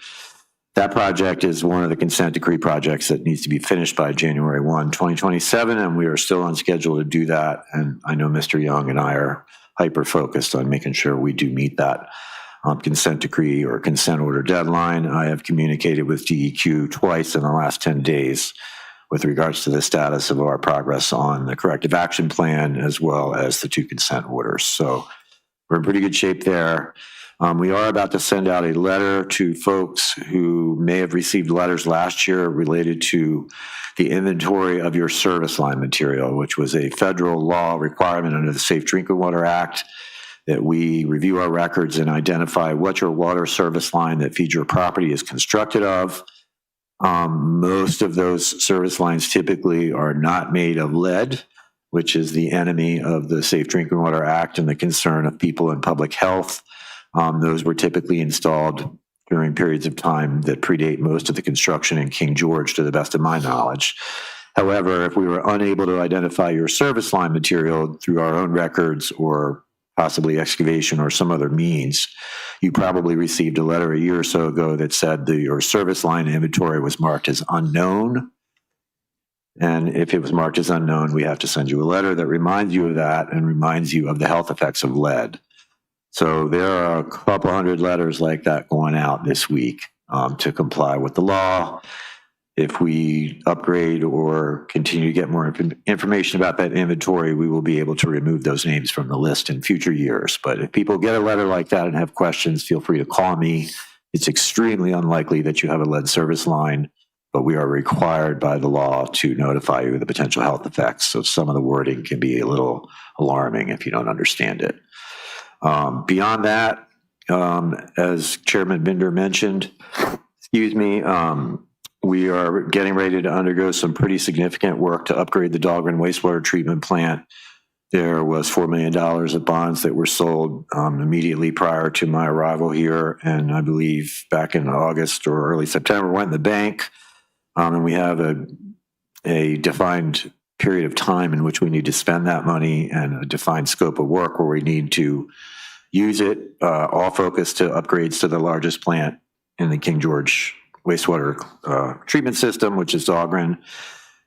That project is one of the consent decree projects that needs to be finished by January 1, 2027, and we are still on schedule to do that. And I know Mr. Young and I are hyper-focused on making sure we do meet that consent decree or consent order deadline. I have communicated with DEQ twice in the last 10 days with regards to the status of our progress on the corrective action plan, as well as the two consent orders. So we're in pretty good shape there. We are about to send out a letter to folks who may have received letters last year related to the inventory of your service line material, which was a federal law requirement under the Safe Drinking Water Act, that we review our records and identify what your water service line that feeds your property is constructed of. Most of those service lines typically are not made of lead, which is the enemy of the Safe Drinking Water Act and the concern of people and public health. Those were typically installed during periods of time that predate most of the construction in King George, to the best of my knowledge. However, if we were unable to identify your service line material through our own records or possibly excavation or some other means, you probably received a letter a year or so ago that said your service line inventory was marked as unknown. And if it was marked as unknown, we have to send you a letter that reminds you of that and reminds you of the health effects of lead. So there are a couple hundred letters like that going out this week to comply with the law. If we upgrade or continue to get more information about that inventory, we will be able to remove those names from the list in future years. But if people get a letter like that and have questions, feel free to call me. It's extremely unlikely that you have a lead service line, but we are required by the law to notify you of the potential health effects. So some of the wording can be a little alarming if you don't understand it. Beyond that, as Chairman Binder mentioned, we are getting ready to undergo some pretty significant work to upgrade the Dahlgren wastewater treatment plant. There was $4 million of bonds that were sold immediately prior to my arrival here, and I believe back in August or early September went in the bank. And we have a defined period of time in which we need to spend that money and a defined scope of work where we need to use it, all focused to upgrades to the largest plant in the King George wastewater treatment system, which is Dahlgren.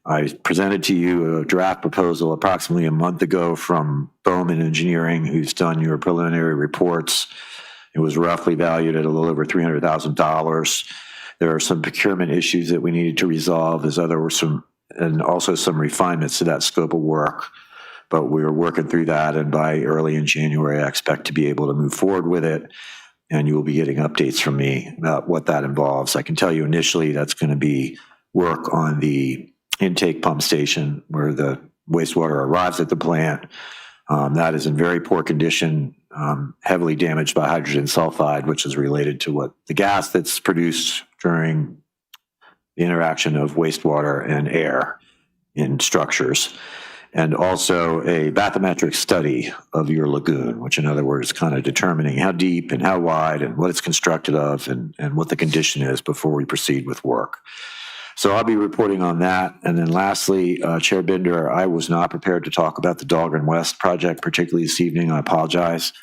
I presented to you a draft proposal approximately a month ago from Bowman Engineering, who's done your preliminary reports. It was roughly valued at a little over $300,000. There are some procurement issues that we needed to resolve, and also some refinements to that scope of work. But we're working through that, and by early in January, I expect to be able to move forward with it. And you will be getting updates from me about what that involves. I can tell you initially that's going to be work on the intake pump station where the wastewater arrives at the plant. That is in very poor condition, heavily damaged by hydrogen sulfide, which is related to what the gas that's produced during the interaction of wastewater and air in structures. And also a bathymetric study of your lagoon, which in other words, kind of determining how deep and how wide and what it's constructed of and what the condition is before we proceed with work. So I'll be reporting on that. And then lastly, Chair Binder, I was not prepared to talk about the Dahlgren West project, particularly this evening. I apologize.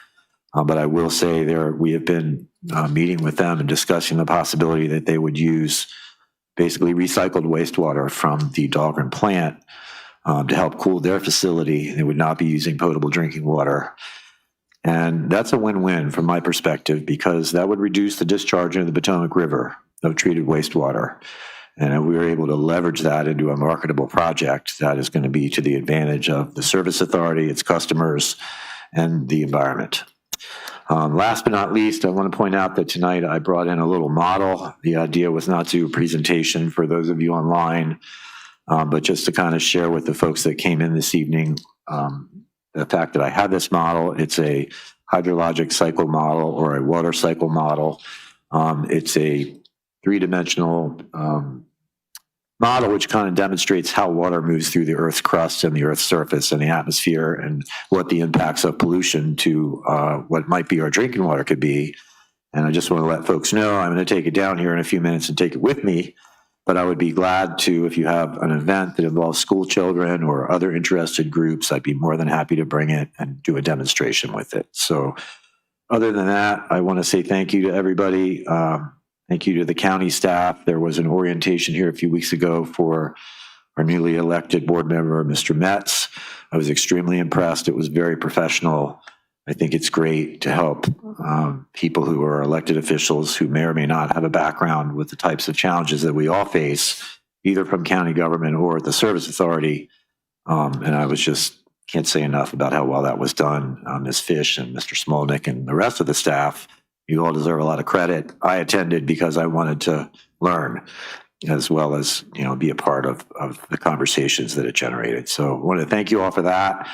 But I will say we have been meeting with them and discussing the possibility that they would use basically recycled wastewater from the Dahlgren plant to help cool their facility. They would not be using potable drinking water. And that's a win-win from my perspective because that would reduce the discharge into the Potomac River of treated wastewater. And if we were able to leverage that into a marketable project, that is going to be to the advantage of the service authority, its customers, and the environment. Last but not least, I want to point out that tonight I brought in a little model. The idea was not to do a presentation for those of you online, but just to kind of share with the folks that came in this evening the fact that I have this model. It's a hydrologic cycle model or a water cycle model. It's a three-dimensional model which kind of demonstrates how water moves through the Earth's crust and the Earth's surface and the atmosphere and what the impacts of pollution to what might be our drinking water could be. And I just want to let folks know I'm going to take it down here in a few minutes and take it with me. But I would be glad to, if you have an event that involves school children or other interested groups, I'd be more than happy to bring it and do a demonstration with it. So other than that, I want to say thank you to everybody. Thank you to the county staff. There was an orientation here a few weeks ago for our newly elected board member, Mr. Metz. I was extremely impressed. It was very professional. I think it's great to help people who are elected officials who may or may not have a background with the types of challenges that we all face, either from county government or the service authority. And I was just can't say enough about how well that was done. Ms. Fish and Mr. Smolnick and the rest of the staff, you all deserve a lot of credit. I attended because I wanted to learn as well as, be a part of the conversations that it generated. So I want to thank you all for that.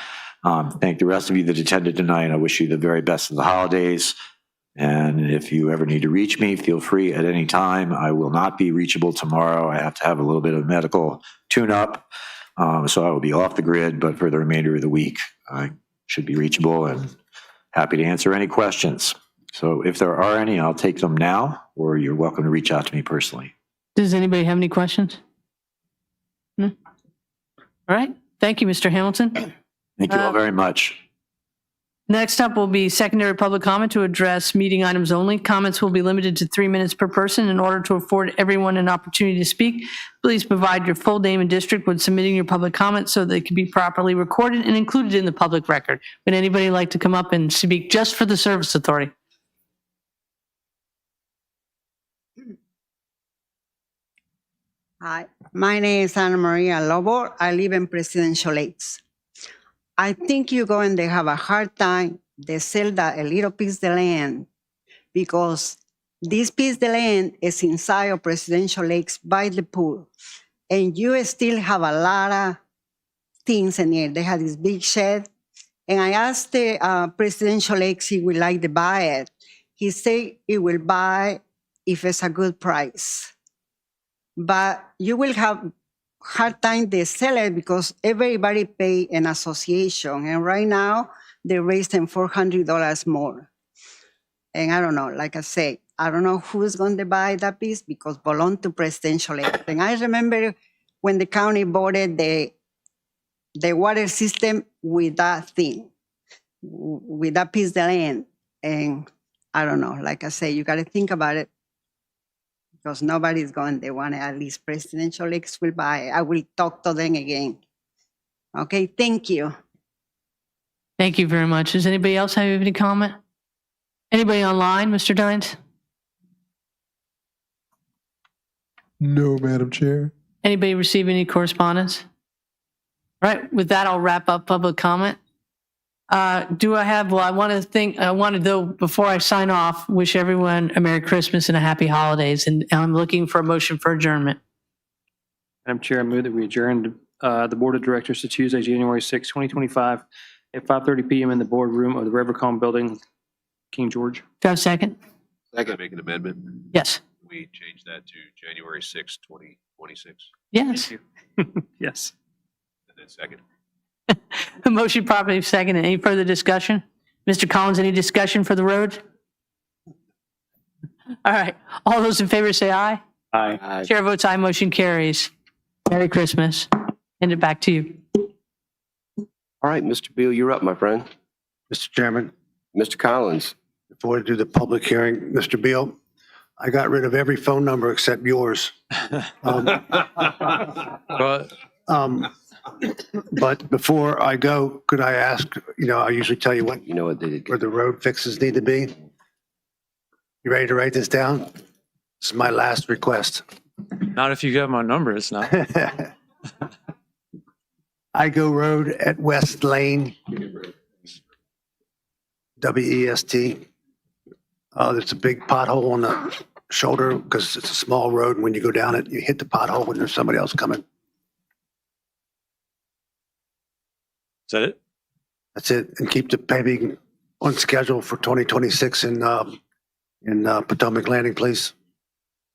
Thank the rest of you that attended tonight. I wish you the very best of the holidays. And if you ever need to reach me, feel free at any time. I will not be reachable tomorrow. I have to have a little bit of medical tune-up. So I will be off the grid, but for the remainder of the week, I should be reachable and happy to answer any questions. So if there are any, I'll take them now, or you're welcome to reach out to me personally. Does anybody have any questions? No? All right. Thank you, Mr. Hamilton. Thank you all very much. Next up will be secondary public comment to address meeting items only. Comments will be limited to 3 minutes per person. In order to afford everyone an opportunity to speak, please provide your full name and district when submitting your public comments so they can be properly recorded and included in the public record. Would anybody like to come up and speak just for the service authority? Hi, my name is Ana Maria Lobo. I live in Presidential Lakes. I think you're going to have a hard time to sell that a little piece of land because this piece of land is inside of Presidential Lakes by the pool. And you still have a lot of things in here. They have this big shed. And I asked the Presidential Lakes he would like to buy it. He said he will buy if it's a good price. But you will have hard time to sell it because everybody pay an association. And right now, they're raising $400 more. And I don't know, like I say, I don't know who's going to buy that piece because it belongs to Presidential Lakes. And I remember when the county bought it, the water system with that thing, with that piece of land. And I don't know, like I say, you got to think about it. Because nobody's going, they want it, at least Presidential Lakes will buy it. I will talk to them again. Okay, thank you. Thank you very much. Does anybody else have any comment? Anybody online, Mr. Dines? No, Madam Chair. Anybody receive any correspondence? All right, with that, I'll wrap up public comment. I want to, though, before I sign off, wish everyone a Merry Christmas and a Happy Holidays. And I'm looking for a motion for adjournment. Madam Chair, I move that we adjourn the Board of Directors to Tuesday, January 6, 2025 at 5:30 PM in the boardroom of the Rivercom Building, King George. Do I have a second? Second. Make an amendment. Yes. We change that to January 6, 2026. Yes. Yes. And then second. A motion properly second. Any further discussion? Mr. Collins, any discussion for the road? All right. All those in favor say aye. Aye. Chair votes aye. Motion carries. Merry Christmas. Hand it back to you. All right, Mr. Beal, you're up, my friend. Mr. Chairman, Mr. Collins. before we do the public hearing, Mr. Beal, I got rid of every phone number except yours. But before I go, could I ask, I usually tell you what, what where the road fixes need to be. You ready to write this down? This is my last request. Not if you got my number, it's not. Igo Road at West Lane, WEST. There's a big pothole on the shoulder because it's a small road. And when you go down it, you hit the pothole when there's somebody else coming. Is that it? That's it. And keep the paving on schedule for 2026 in Potomac Landing, please.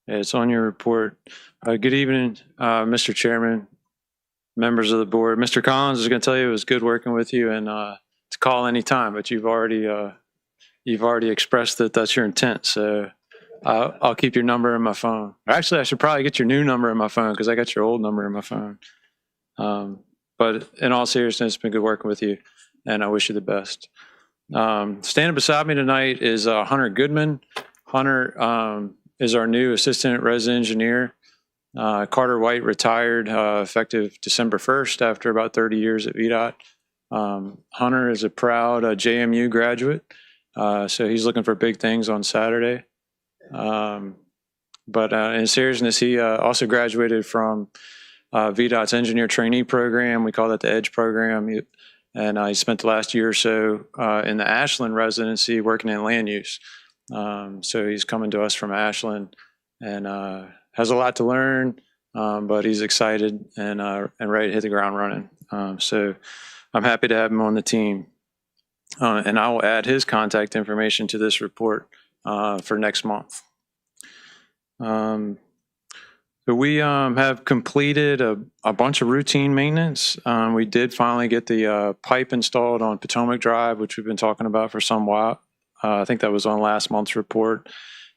Yeah, it's on your report. Good evening, Mr. Chairman, members of the board. Mr. Collins is going to tell you it was good working with you and to call anytime, but you've already expressed that that's your intent. So I'll keep your number in my phone. Actually, I should probably get your new number in my phone because I got your old number in my phone. But in all seriousness, it's been good working with you, and I wish you the best. Standing beside me tonight is Hunter Goodman. Hunter is our new assistant resident engineer. Carter White retired effective December 1st after about 30 years at VDOT. Hunter is a proud JMU graduate, so he's looking for big things on Saturday. But in seriousness, he also graduated from VDOT's engineer trainee program. We call that the EDGE program. And he spent the last year or so in the Ashland residency working in land use. So he's coming to us from Ashland and has a lot to learn, but he's excited and ready to hit the ground running. So I'm happy to have him on the team. And I will add his contact information to this report for next month. So we have completed a bunch of routine maintenance. We did finally get the pipe installed on Potomac Drive, which we've been talking about for some while. I think that was on last month's report.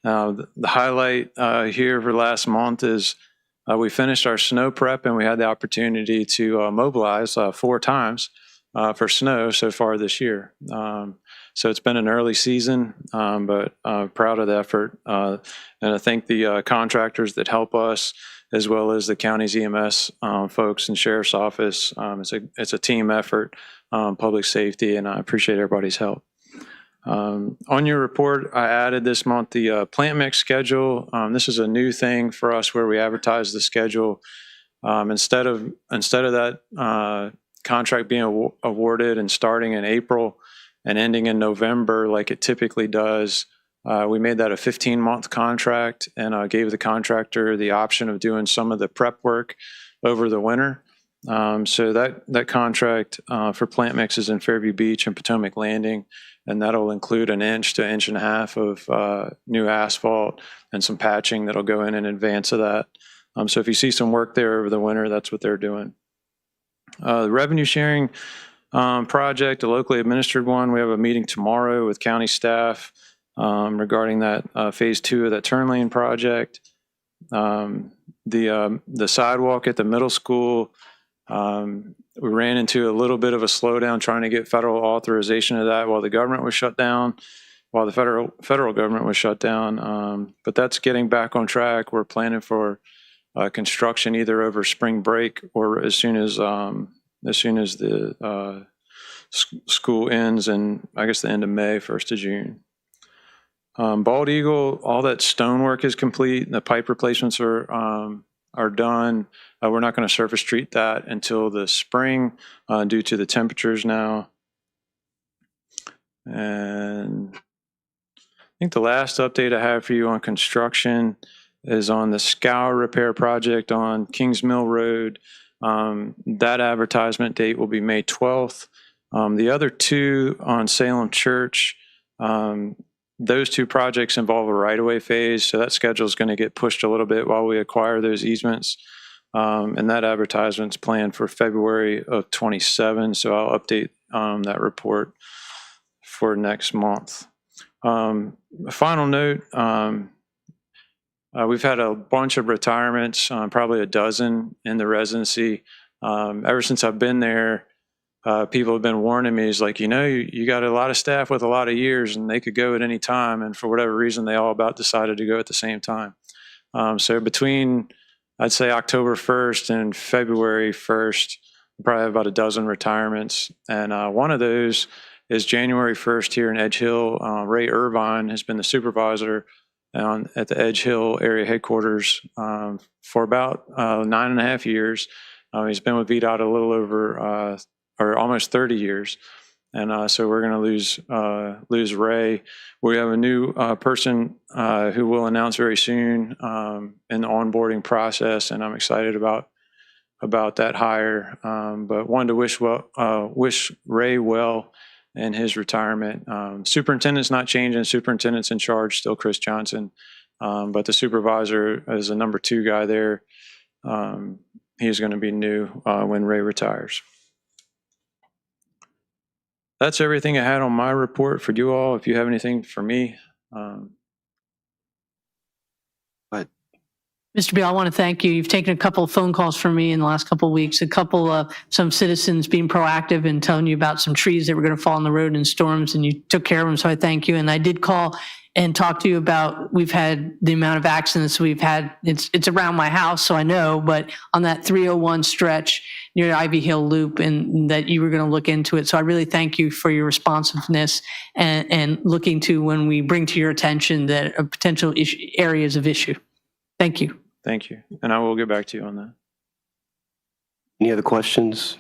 The highlight here for last month is we finished our snow prep and we had the opportunity to mobilize 4 times for snow so far this year. So it's been an early season, but proud of the effort. And I thank the contractors that help us, as well as the county's EMS folks and sheriff's office. It's a team effort, public safety, and I appreciate everybody's help. On your report, I added this month the plant mix schedule. This is a new thing for us where we advertise the schedule. Instead of that contract being awarded and starting in April and ending in November like it typically does, we made that a 15-month contract and gave the contractor the option of doing some of the prep work over the winter. So that contract for plant mix is in Fairview Beach and Potomac Landing, and that'll include 1 inch to 1.5 inches of new asphalt and some patching that'll go in advance of that. So if you see some work there over the winter, that's what they're doing. The revenue sharing project, a locally administered one, we have a meeting tomorrow with county staff regarding that phase 2 of that turn lane project. The sidewalk at the middle school, we ran into a little bit of a slowdown trying to get federal authorization of that while the government was shut down, while the federal government was shut down. But that's getting back on track. We're planning for construction either over spring break or as soon as the school ends, and I guess the end of May, 1st of June. Bald Eagle, all that stonework is complete. The pipe replacements are done. We're not going to surface treat that until the spring due to the temperatures now. And I think the last update I have for you on construction is on the scour repair project on Kings Mill Road. That advertisement date will be May 12th. The other two on Salem Church, those two projects involve a right-of-way phase, so that schedule is going to get pushed a little bit while we acquire those easements. And that advertisement's planned for February of 27, so I'll update that report for next month. A final note, we've had a bunch of retirements, probably a dozen in the residency. Ever since I've been there, people have been warning me, it's like, you got a lot of staff with a lot of years and they could go at any time. And for whatever reason, they all about decided to go at the same time. So between, I'd say October 1st and February 1st, we probably have about a dozen retirements. And one of those is January 1st here in Edge Hill. Ray Irvine has been the supervisor at the Edge Hill area headquarters for about 9.5 years. He's been with VDOT a little over or almost 30 years. And so we're going to lose Ray. We have a new person who we'll announce very soon in the onboarding process, and I'm excited about that hire. But wanted to wish Ray well in his retirement. Superintendent's not changing. Superintendent's in charge, still Chris Johnson. But the supervisor is the number 2 guy there. He's going to be new when Ray retires. That's everything I had on my report for you all. If you have anything for me. Mr. Beal, I want to thank you. You've taken a couple of phone calls from me in the last couple of weeks, some citizens being proactive and telling you about some trees that were going to fall on the road in storms, and you took care of them, so I thank you. And I did call and talk to you about, we've had the amount of accidents we've had. It's around my house, so I know, but on that 301 stretch near Ivy Hill Loop, and that you were going to look into it. So I really thank you for your responsiveness and looking to, when we bring to your attention that potential areas of issue. Thank you. Thank you. And I will get back to you on that. Any other questions?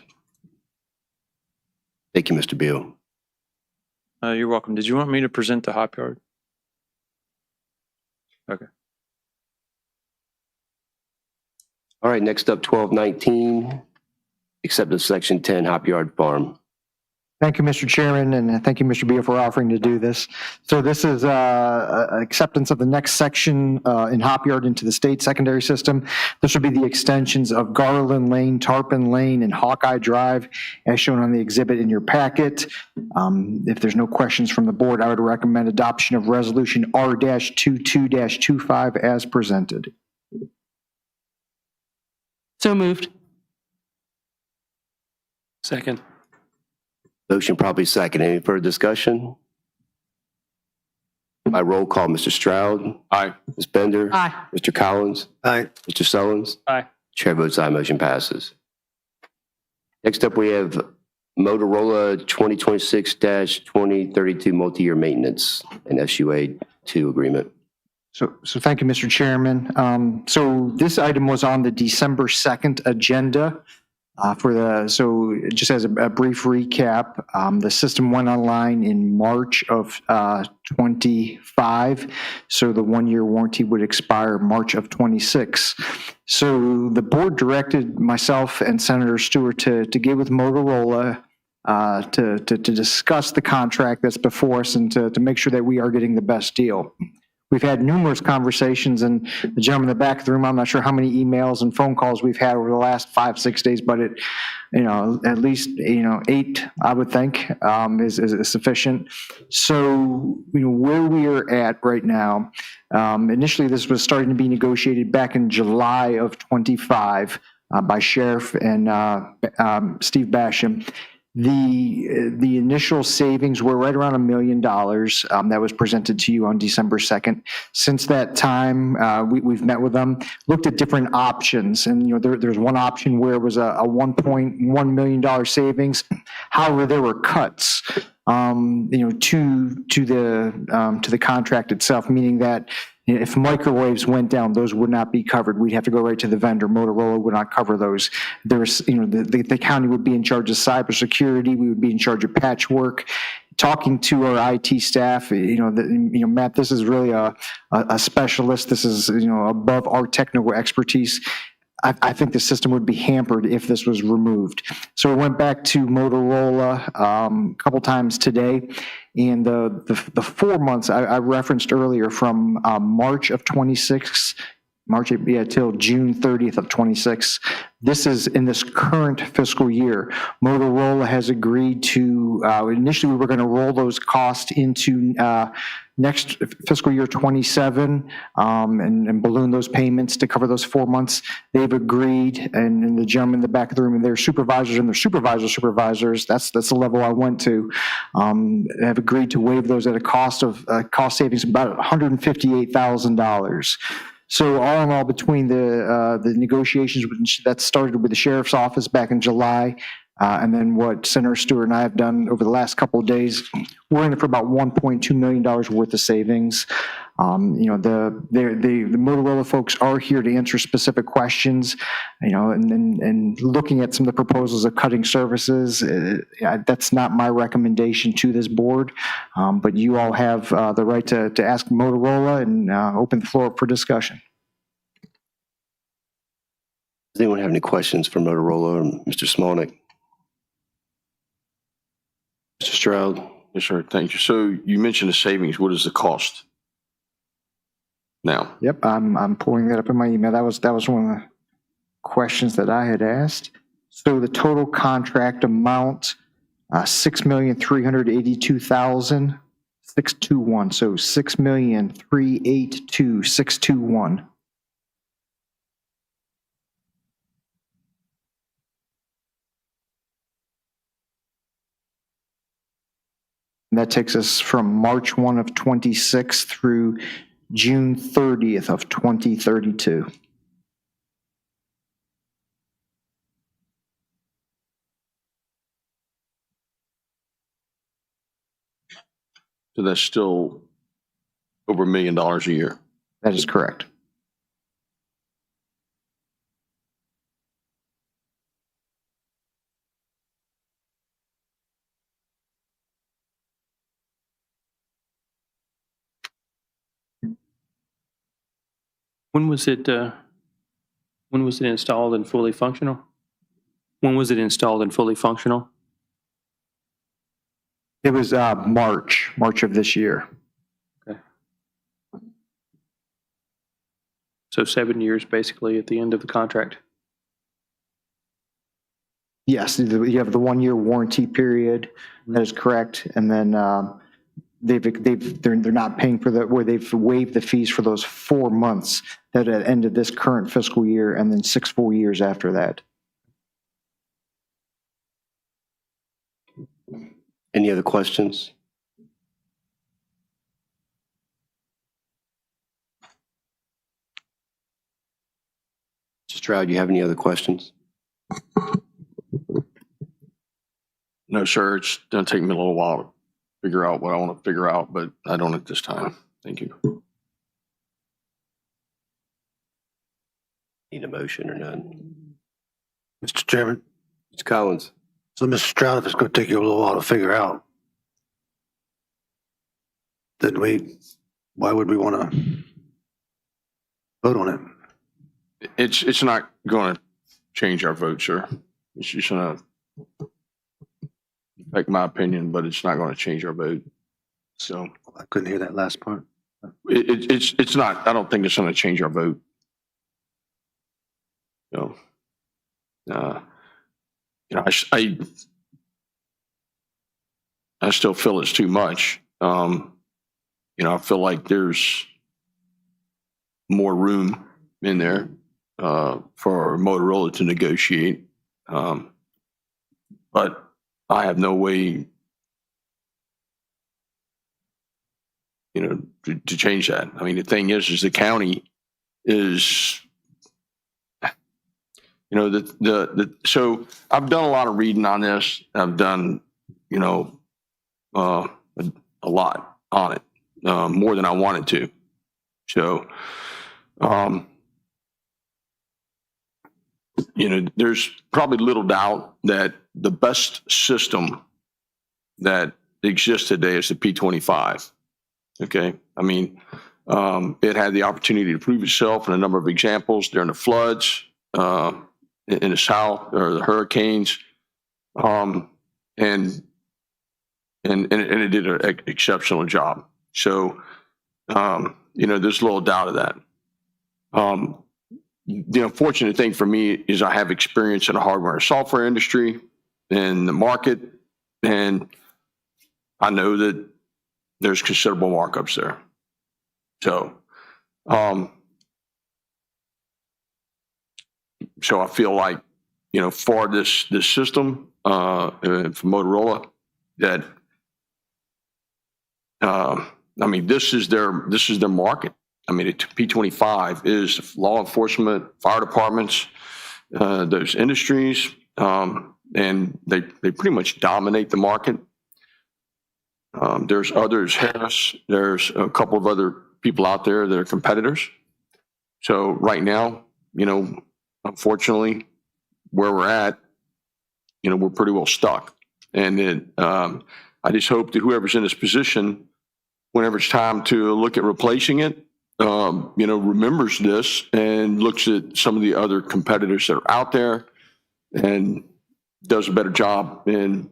Thank you, Mr. Beal. You're welcome. Did you want me to present the hop yard? Okay. All right, next up, 1219, acceptance section 10, Hop Yard Farm. Thank you, Mr. Chairman, and thank you, Mr. Beal, for offering to do this. So this is acceptance of the next section in Hop Yard into the state secondary system. This would be the extensions of Garland Lane, Tarpon Lane, and Hawkeye Drive, as shown on the exhibit in your packet. If there's no questions from the board, I would recommend adoption of Resolution R-22-25 as presented. So moved. Second. Motion probably second. Any further discussion? By roll call, Mr. Stroud. Aye. Ms. Bender. Aye. Mr. Collins. Aye. Mr. Sullins. Aye. Chair votes aye, motion passes. Next up, we have Motorola 2026-2032 multi-year maintenance and SUA 2 agreement. So thank you, Mr. Chairman. So this item was on the December 2nd agenda. So just as a brief recap, the system went online in March of 25. So the 1-year warranty would expire March of 26. So the board directed myself and Senator Stewart to get with Motorola to discuss the contract that's before us and to make sure that we are getting the best deal. We've had numerous conversations, and the gentleman in the back of the room, I'm not sure how many emails and phone calls we've had over the last 5-6 days, but at least 8, I would think, is sufficient. So, where we are at right now, initially this was starting to be negotiated back in July of 25 by Sheriff and Steve Basham. The initial savings were right around $1 million. That was presented to you on December 2nd. Since that time, we've met with them, looked at different options, and there's one option where it was a $1.1 million savings. However, there were cuts, to the contract itself, meaning that if microwaves went down, those would not be covered. We'd have to go right to the vendor. Motorola would not cover those. There's, the county would be in charge of cybersecurity. We would be in charge of patchwork. Talking to our IT staff, Matt, this is really a specialist. This is, above our technical expertise. I think the system would be hampered if this was removed. So we went back to Motorola a couple times today, and the 4 months I referenced earlier from March of 26, till June 30th of 26. This is in this current fiscal year. Motorola has agreed to, initially we were going to roll those costs into next fiscal year 27 and balloon those payments to cover those 4 months. They've agreed, and the gentleman in the back of the room and their supervisors and their supervisors, that's the level I went to, have agreed to waive those at a cost savings of about $158,000. So all in all, between the negotiations that started with the sheriff's office back in July, and then what Senator Stewart and I have done over the last couple of days, we're in it for about $1.2 million worth of savings. The Motorola folks are here to answer specific questions, and looking at some of the proposals of cutting services. That's not my recommendation to this board, but you all have the right to ask Motorola and open the floor up for discussion. Does anyone have any questions for Motorola or Mr. Smolnick? Mr. Stroud? Yes, sir. Thank you. So you mentioned the savings. What is the cost now? Yep, I'm pulling that up in my email. That was one of the questions that I had asked. So the total contract amount, $6,382,621. So $6,382,621. And that takes us from March 1 of 26 through June 30th of 2032. So that's still over $1 million a year. That is correct. When was it installed and fully functional? When was it installed and fully functional? It was March of this year. Okay. So 7 years basically at the end of the contract. Yes, you have the 1 year warranty period. That is correct. And then they're not paying for where they've waived the fees for those 4 months that ended this current fiscal year, and then 6 full years after that. Any other questions? Mr. Stroud, you have any other questions? No, sir. It's going to take me a little while to figure out what I want to figure out, but I don't at this time. Thank you. Need a motion or none? Mr. Chairman. Mr. Collins. So, Mr. Stroud, if it's going to take you a little while to figure out, then why would we want to vote on it? It's not going to change our vote, sir. It's just going to affect my opinion, but it's not going to change our vote. So I couldn't hear that last part. It's not. I don't think it's going to change our vote. I still feel it's too much. I feel like there's more room in there for Motorola to negotiate. But I have no way, to change that. I mean, the thing is the county is, so I've done a lot of reading on this. I've done, a lot on it, more than I wanted to. So, there's probably little doubt that the best system that exists today is the P25. Okay. I mean, it had the opportunity to prove itself in a number of examples during the floods, in the South, or the hurricanes. And it did an exceptional job. So, there's little doubt of that. The unfortunate thing for me is I have experience in the hardware and software industry and the market, and I know that there's considerable markups there. So, so I feel like, for this system, for Motorola, that, I mean, this is their market. I mean, P25 is law enforcement, fire departments, those industries, and they pretty much dominate the market. There's others, Harris, there's a couple of other people out there that are competitors. So right now, unfortunately, where we're at, we're pretty well stuck. And I just hope that whoever's in this position, whenever it's time to look at replacing it, remembers this and looks at some of the other competitors that are out there and does a better job in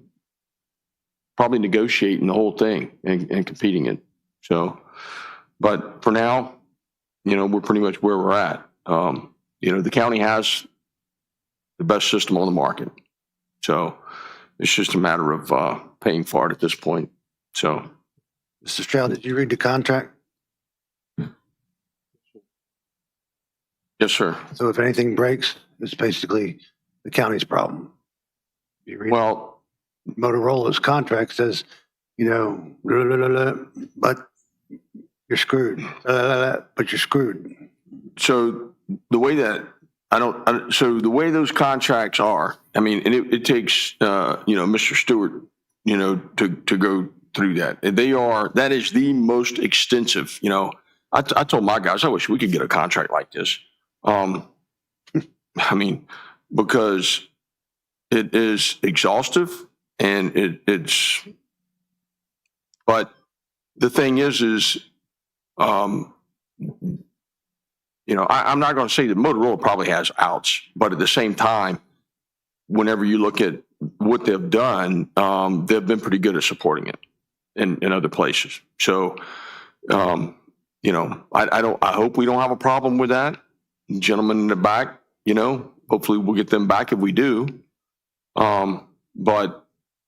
probably negotiating the whole thing and competing it. So, but for now, we're pretty much where we're at. The county has the best system on the market. So it's just a matter of paying for it at this point. So, Mr. Stroud, did you read the contract? Yes, sir. So if anything breaks, it's basically the county's problem. Well, Motorola's contract says, blah, blah, blah, blah, but you're screwed. But you're screwed. So the way that so the way those contracts are, I mean, and it takes, Mr. Stewart, to go through that. And that is the most extensive, I told my guys, I wish we could get a contract like this. I mean, because it is exhaustive and but the thing is, I'm not going to say that Motorola probably has outs, but at the same time, whenever you look at what they've done, they've been pretty good at supporting it in other places. So, I hope we don't have a problem with that. Gentlemen in the back, hopefully we'll get them back if we do. But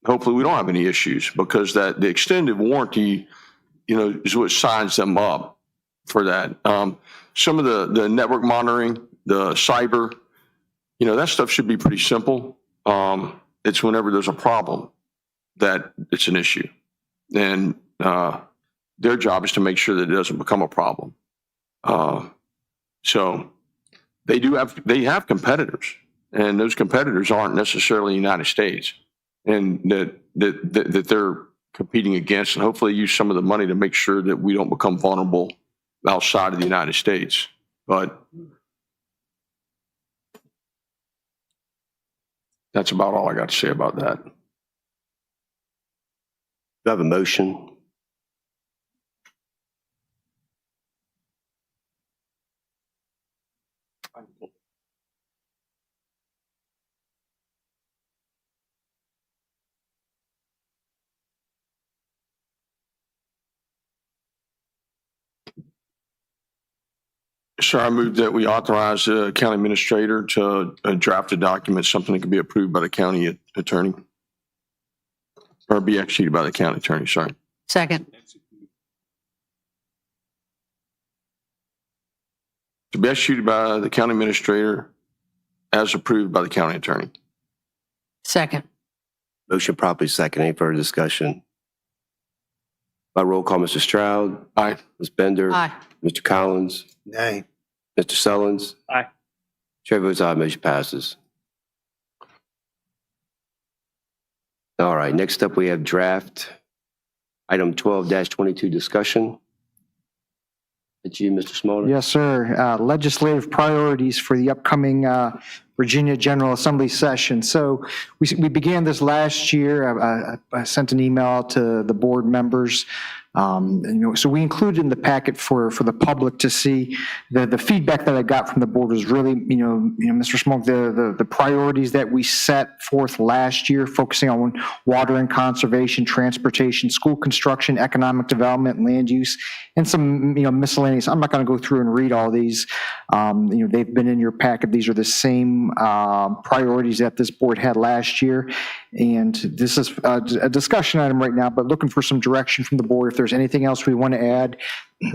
hopefully we don't have any issues, because the extended warranty, is what signs them up for that. Some of the network monitoring, the cyber, that stuff should be pretty simple. It's whenever there's a problem that it's an issue. And their job is to make sure that it doesn't become a problem. So they have competitors, and those competitors aren't necessarily the United States, and that they're competing against, and hopefully use some of the money to make sure that we don't become vulnerable outside of the United States. But that's about all I got to say about that. Do you have a motion? Sir, I move that we authorize the county administrator to draft a document, something that can be approved by the county attorney, or be executed by the county attorney, sorry. Second. To be executed by the county administrator as approved by the county attorney. Second. Motion properly second. Any further discussion? By roll call, Mr. Stroud. Aye. Ms. Bender. Aye. Mr. Collins. Nay. Mr. Sullins. Aye. Chair votes aye. Motion passes. All right. Next up, we have draft item 12-22 discussion. It's you, Mr. Smolder. Yes, sir. Legislative priorities for the upcoming Virginia General Assembly session. So we began this last year. I sent an email out to the board members. So we included in the packet for the public to see the feedback that I got from the board was really, Mr. Smoke, the priorities that we set forth last year, focusing on water and conservation, transportation, school construction, economic development, land use, and some, miscellaneous. I'm not going to go through and read all these. They've been in your packet. These are the same priorities that this board had last year. And this is a discussion item right now, but looking for some direction from the board. If there's anything else we want to add,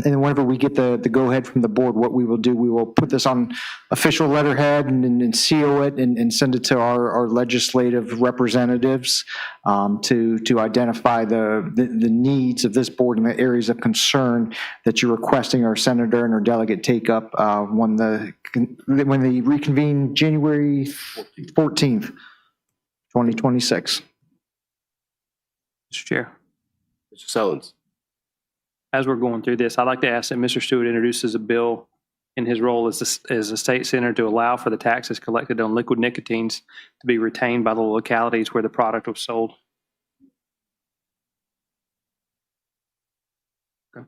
and whenever we get the go-ahead from the board, what we will do, we will put this on official letterhead and seal it and send it to our legislative representatives to identify the needs of this board and the areas of concern that you're requesting our senator and our delegate take up when they reconvene January 14th, 2026. Mr. Chair. Mr. Sullins. As we're going through this, I'd like to ask that Mr. Stewart introduces a bill in his role as a state senator to allow for the taxes collected on liquid nicotines to be retained by the localities where the product was sold. Okay.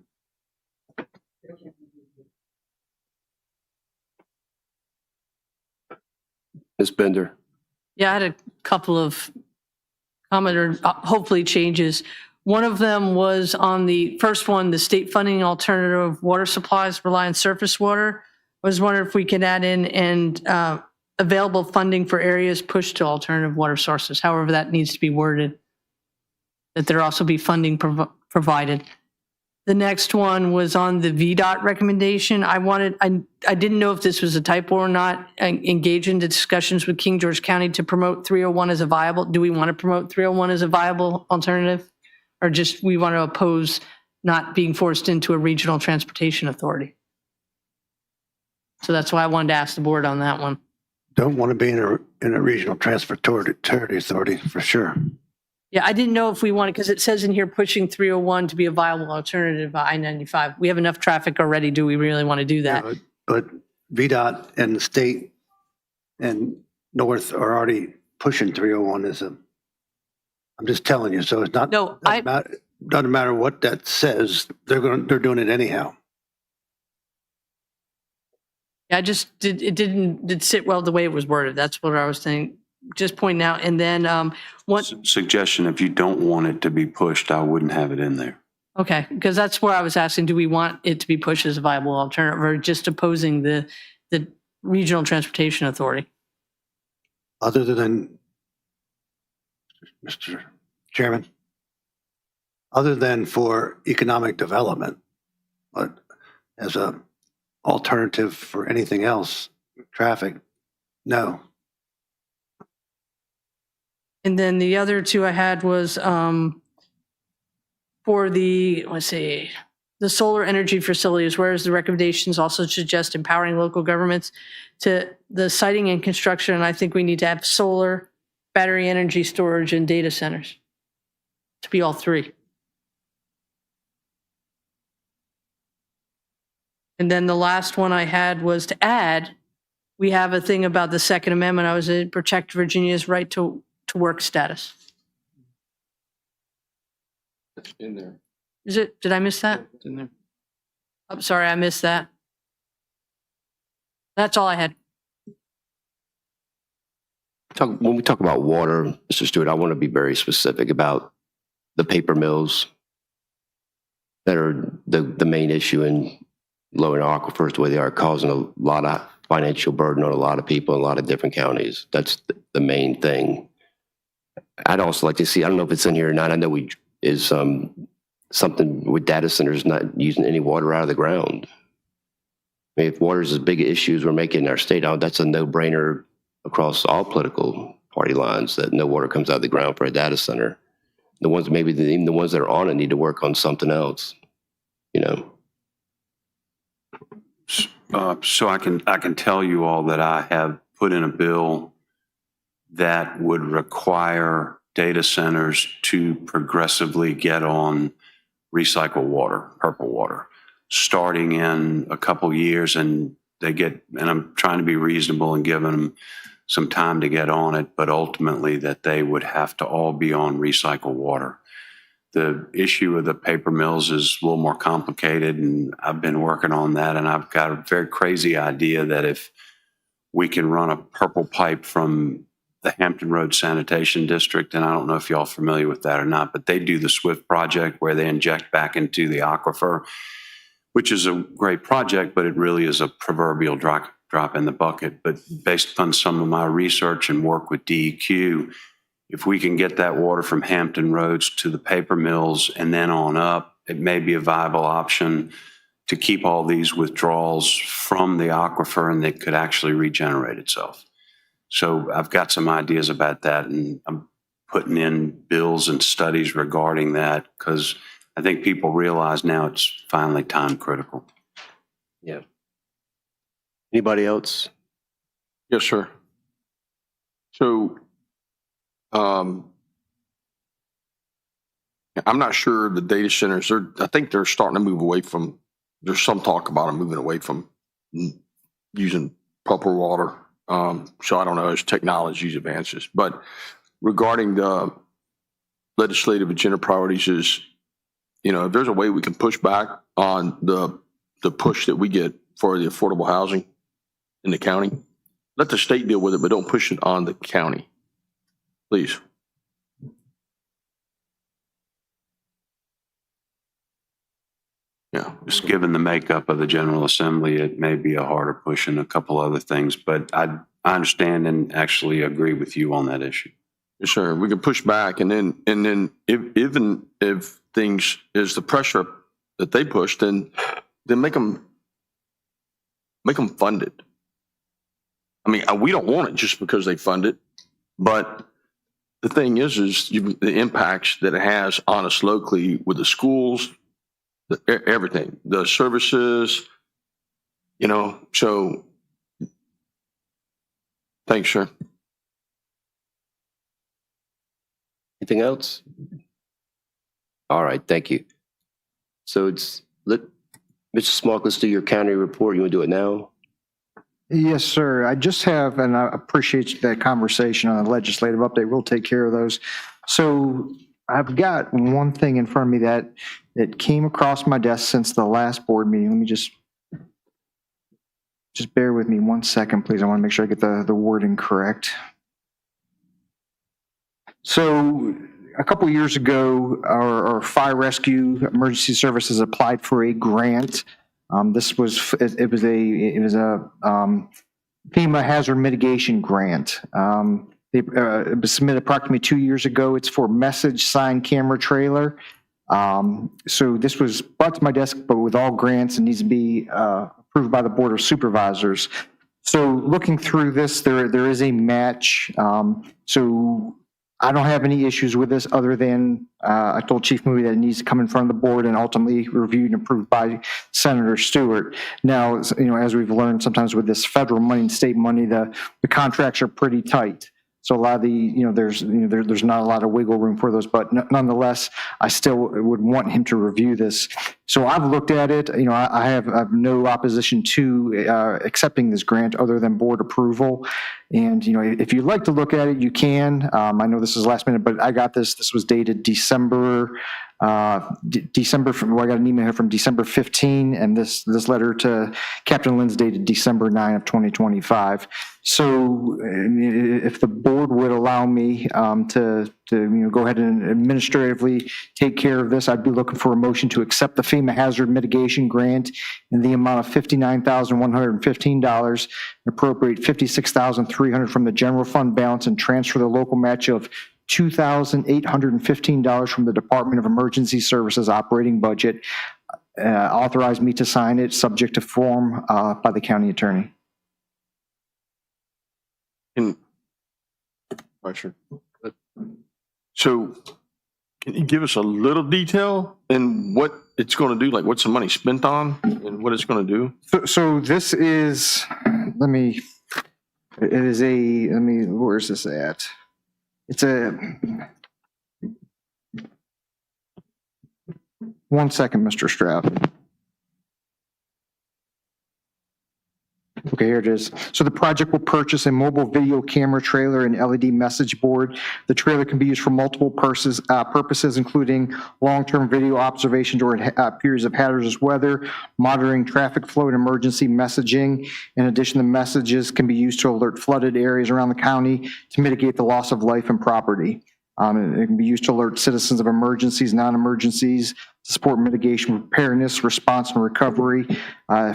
Ms. Bender. Yeah, I had a couple of comment or hopefully changes. One of them was on the first one, the state funding alternative water supplies rely on surface water. I was wondering if we could add in and available funding for areas pushed to alternative water sources, however that needs to be worded, that there also be funding provided. The next one was on the VDOT recommendation. I didn't know if this was a typo or not. Engage in discussions with King George County to promote 301 as a viable. Do we want to promote 301 as a viable alternative? Or just we want to oppose not being forced into a regional transportation authority? So that's why I wanted to ask the board on that one. Don't want to be in a regional transportation authority for sure. Yeah, I didn't know if we wanted, because it says in here pushing 301 to be a viable alternative to I-95. We have enough traffic already. Do we really want to do that? Yeah, but VDOT and the state and North are already pushing 301 I'm just telling you. So it's not. No, doesn't matter what that says. They're doing it anyhow. Yeah, it didn't sit well the way it was worded. That's what I was saying. Just pointing out. And then one Suggestion, if you don't want it to be pushed, I wouldn't have it in there. Okay, because that's where I was asking, do we want it to be pushed as a viable alternative or just opposing the regional transportation authority? Other than, Mr. Chairman, other than for economic development, but as a alternative for anything else, traffic, no. And then the other two I had was for the solar energy facilities, whereas the recommendations also suggest empowering local governments to the siting and construction. And I think we need to have solar, battery energy storage, and data centers to be all three. And then the last one I had was to add, we have a thing about the Second Amendment. I was to protect Virginia's right to work status. It's in there. Is it? Did I miss that? It's in there. I'm sorry, I missed that. That's all I had. When we talk about water, Mr. Stewart, I want to be very specific about the paper mills that are the main issue in lowering aquifers the way they are, causing a lot of financial burden on a lot of people in a lot of different counties. That's the main thing. I'd also like to see, I don't know if it's in here or not, I know is something with data centers not using any water out of the ground. I mean, if water is as big an issue as we're making in our state, that's a no-brainer across all political party lines, that no water comes out of the ground for a data center. The ones, maybe even the ones that are on it need to work on something else, you know? So I can tell you all that I have put in a bill that would require data centers to progressively get on recycled water, purple water, starting in a couple years, and I'm trying to be reasonable and giving them some time to get on it, but ultimately that they would have to all be on recycled water. The issue with the paper mills is a little more complicated, and I've been working on that, and I've got a very crazy idea that if we can run a purple pipe from the Hampton Road Sanitation District, and I don't know if y'all are familiar with that or not, but they do the SWIFT project where they inject back into the aquifer, which is a great project, but it really is a proverbial drop in the bucket. But based on some of my research and work with DEQ, if we can get that water from Hampton Roads to the paper mills and then on up, it may be a viable option to keep all these withdrawals from the aquifer, and it could actually regenerate itself. So I've got some ideas about that, and I'm putting in bills and studies regarding that because I think people realize now it's finally time critical. Yeah. Anybody else? Yes, sir. So, I'm not sure the data centers, I think they're starting to move away from, there's some talk about them moving away from using purple water. So I don't know as technologies advances, but regarding the legislative agenda priorities is, you know, if there's a way we can push back on the push that we get for the affordable housing in the county, let the state deal with it, but don't push it on the county, please. Yeah, just given the makeup of the General Assembly, it may be a harder push in a couple other things, but I understand and actually agree with you on that issue. Yes, sir. We can push back, and then even if things is the pressure that they push, then make them fund it. I mean, we don't want it just because they fund it, but the thing is the impacts that it has on us locally with the schools, everything, the services, you know. So, thanks, sir. Anything else? All right, thank you. So Mr. Smock, let's do your county report. You want to do it now? Yes, sir. I just have, and I appreciate that conversation on the legislative update. We'll take care of those. So I've got one thing in front of me that came across my desk since the last board meeting. Let me just bear with me 1 second, please. I want to make sure I get the wording correct. So a couple years ago, our fire rescue emergency services applied for a grant. This was it was a FEMA hazard mitigation grant. It was submitted approximately 2 years ago. It's for message sign camera trailer. So this was brought to my desk, but with all grants, it needs to be approved by the Board of Supervisors. So looking through this, there is a match. So I don't have any issues with this other than I told Chief Moody that it needs to come in front of the board and ultimately reviewed and approved by Senator Stewart. Now, you know, as we've learned sometimes with this federal money and state money, the contracts are pretty tight. So a lot of the, there's not a lot of wiggle room for those, but nonetheless, I still would want him to review this. So I've looked at it. I have no opposition to accepting this grant other than board approval. And, if you'd like to look at it, you can. I know this is last minute, but I got this. This was dated December. I got an email here from December 15, and this letter to Captain Lynn's dated December 9 of 2025. So if the board would allow me to go ahead and administratively take care of this, I'd be looking for a motion to accept the FEMA hazard mitigation grant in the amount of $59,115, appropriate $56,300 from the general fund balance, and transfer the local match of $2,815 from the Department of Emergency Services operating budget. Authorize me to sign it, subject to form by the county attorney. And Pressure. So can you give us a little detail in what it's going to do? Like what's the money spent on and what it's going to do? So this is, where's this at? It's a, 1 second, Mr. Stroud. Okay, here it is. So the project will purchase a mobile video camera trailer and LED message board. The trailer can be used for multiple purposes, including long-term video observation during periods of hazardous weather, monitoring traffic flow and emergency messaging. In addition, the messages can be used to alert flooded areas around the county to mitigate the loss of life and property. It can be used to alert citizens of emergencies, non-emergencies, to support mitigation, preparedness, response, and recovery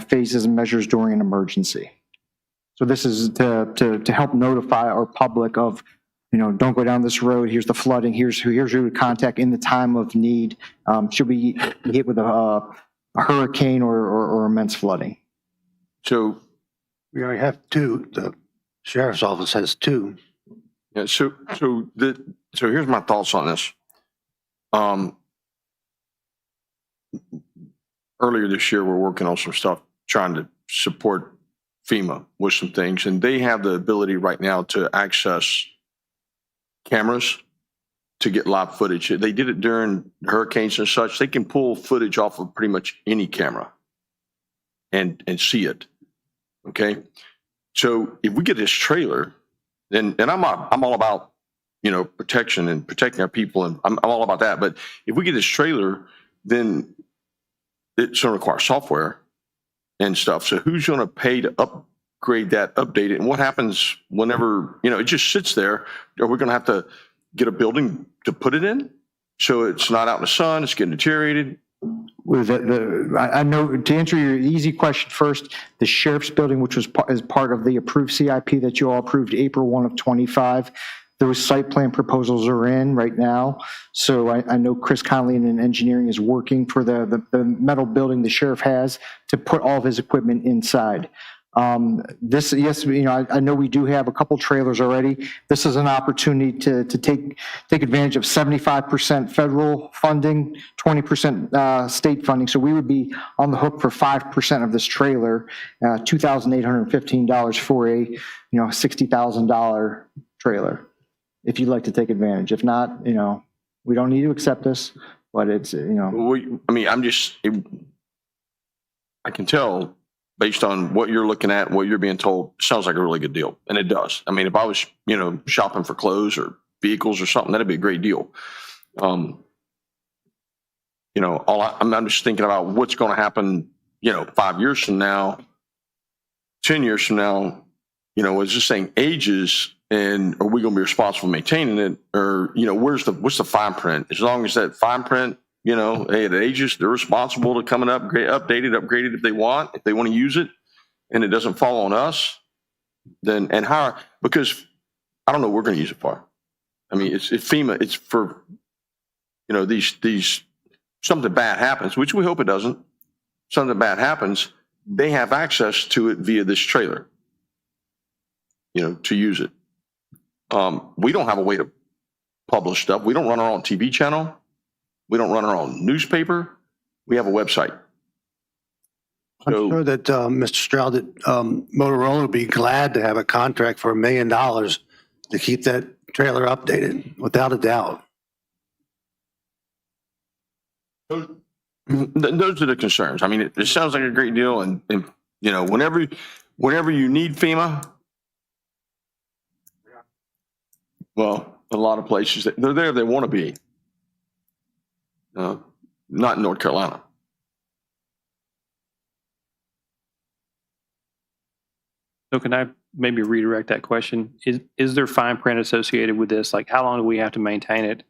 phases and measures during an emergency. So this is to help notify our public of, don't go down this road. Here's the flooding. Here's who to contact in the time of need. Should we be hit with a hurricane or immense flooding? So we already have two. The sheriff's office has two. Yeah. So here's my thoughts on this. Earlier this year, we're working on some stuff trying to support FEMA with some things, and they have the ability right now to access cameras to get live footage. They did it during hurricanes and such. They can pull footage off of pretty much any camera and see it. Okay. So if we get this trailer, and I'm all about, protection and protecting our people, and I'm all about that. But if we get this trailer, then it's going to require software and stuff. So who's going to pay to upgrade that, update it? And what happens whenever, it just sits there? Are we going to have to get a building to put it in? So it's not out in the sun, it's getting deteriorated? I know, to answer your easy question first, the sheriff's building, which was as part of the approved CIP that you all approved April 1 of 25, those site plan proposals are in right now. So I know Chris Conley in engineering is working for the metal building the sheriff has to put all of his equipment inside. Yes, I know we do have a couple trailers already. This is an opportunity to take advantage of 75% federal funding, 20% state funding. So we would be on the hook for 5% of this trailer, $2,815 for a $60,000 trailer. If you'd like to take advantage. If not, we don't need to accept this, but it's, I can tell based on what you're looking at, what you're being told, sounds like a really good deal. And it does. If I was, shopping for clothes or vehicles or something, that'd be a great deal. I'm just thinking about what's going to happen, 5 years from now, 10 years from now, as this thing ages, and are we going to be responsible for maintaining it? Or, what's the fine print? As long as that fine print, hey, it ages, they're responsible to come and upgrade it if they want to use it, and it doesn't fall on us, then, and how, because I don't know what we're going to use it for. It's FEMA, it's for, these, something bad happens, which we hope it doesn't. Something bad happens, they have access to it via this trailer, to use it. We don't have a way to publish stuff. We don't run our own TV channel. We don't run our own newspaper. We have a website. I'm sure that, Mr. Stroud, that Motorola would be glad to have a contract for $1 million to keep that trailer updated, without a doubt. Those are the concerns. It sounds like a great deal, and whenever you need FEMA, well, a lot of places, they're there if they want to be. Not in North Carolina. So can I maybe redirect that question? Is there fine print associated with this? Like, how long do we have to maintain it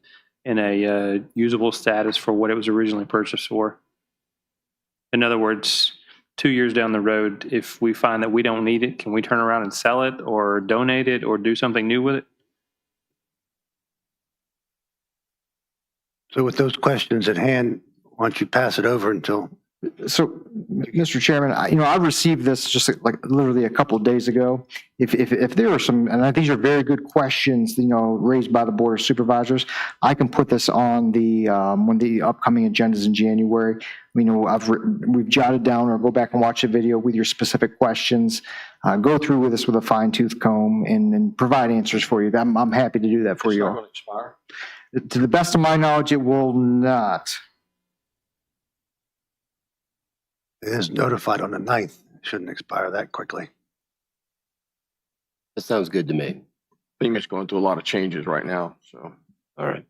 in a usable status for what it was originally purchased for? In other words, 2 years down the road, if we find that we don't need it, can we turn around and sell it or donate it or do something new with it? So with those questions at hand, why don't you pass it over until So, Mr. Chairman, I received this just like literally a couple of days ago. If there are some, and I think these are very good questions, raised by the Board of Supervisors, I can put this on one of the upcoming agendas in January. We've jotted down, or go back and watch the video with your specific questions, go through with this with a fine tooth comb and provide answers for you. I'm happy to do that for you all. Expire. To the best of my knowledge, it will not. It is notified on the 9th. It shouldn't expire that quickly. That sounds good to me. I think it's going through a lot of changes right now, so. All right.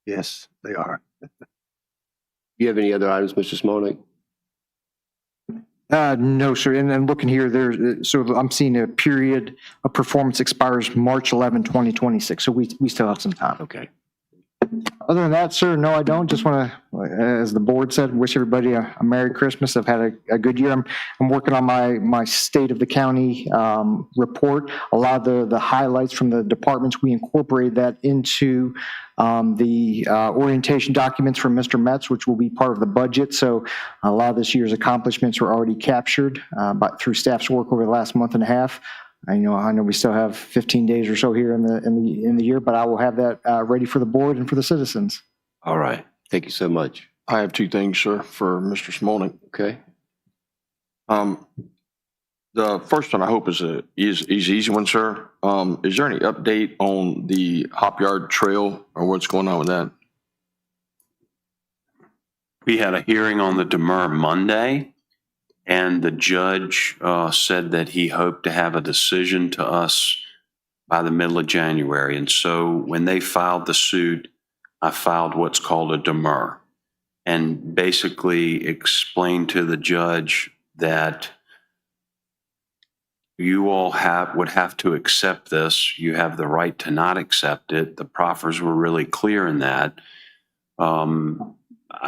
Yes, they are. Do you have any other items, Mr. Smolnik? No, sir. And looking here, so I'm seeing a period of performance expires March 11, 2026. So we still have some time. Okay. Other than that, sir, no, I don't. Just want to, as the board said, wish everybody a Merry Christmas. I've had a good year. I'm working on my state of the county report. A lot of the highlights from the departments, we incorporated that into the orientation documents from Mr. Metz, which will be part of the budget. So a lot of this year's accomplishments were already captured through staff's work over the last month and a half. I know we still have 15 days or so here in the year, but I will have that ready for the board and for the citizens. All right. Thank you so much. I have two things, sir, for Mr. Smolnik. Okay. The first one I hope is an easy one, sir. Is there any update on the Hop Yard Trail or what's going on with that? We had a hearing on the demur Monday, and the judge said that he hoped to have a decision to us by the middle of January. And so when they filed the suit, I filed what's called a demur and basically explained to the judge that you all would have to accept this. You have the right to not accept it. The proffers were really clear in that. I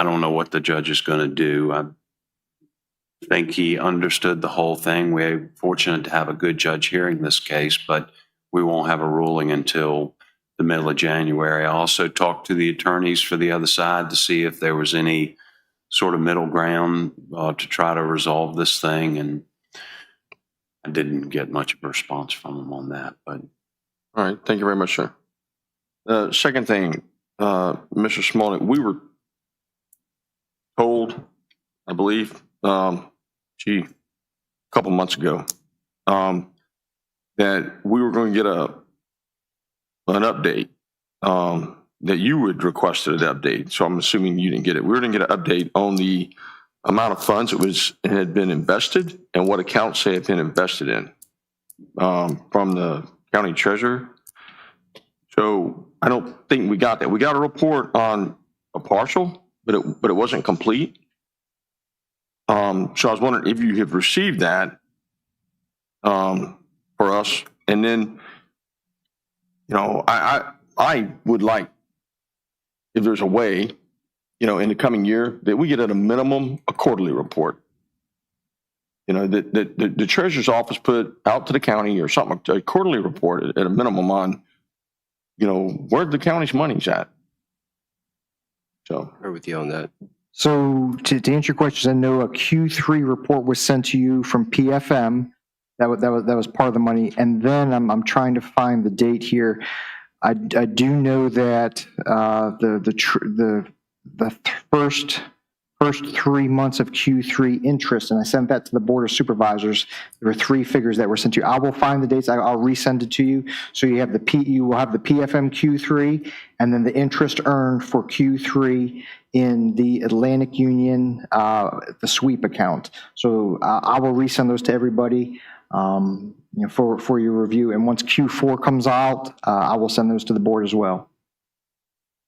don't know what the judge is going to do. I think he understood the whole thing. We're fortunate to have a good judge hearing this case, but we won't have a ruling until the middle of January. I also talked to the attorneys for the other side to see if there was any sort of middle ground to try to resolve this thing, and I didn't get much of a response from them on that. But all right, thank you very much, sir. Second thing, Mr. Smolnik, we were told, I believe, a couple months ago, that we were going to get an update, that you had requested an update. So I'm assuming you didn't get it. We were going to get an update on the amount of funds it had been invested and what accounts they had been invested in from the county treasurer. So I don't think we got that. We got a report on a partial, but it wasn't complete. So I was wondering if you have received that for us. And then, I would like, if there's a way, in the coming year, that we get at a minimum a quarterly report. That the treasurer's office put out to the county or something, a quarterly report at a minimum on, where the county's money's at. So. I'm with you on that. So to answer your questions, I know a Q3 report was sent to you from PFM. That was part of the money. And then I'm trying to find the date here. I do know that the first 3 months of Q3 interest, and I sent that to the Board of Supervisors. There were 3 figures that were sent to you. I will find the dates. I'll resend it to you. So you will have the PFM Q3, and then the interest earned for Q3 in the Atlantic Union, the sweep account. So I will resend those to everybody for your review. And once Q4 comes out, I will send those to the board as well.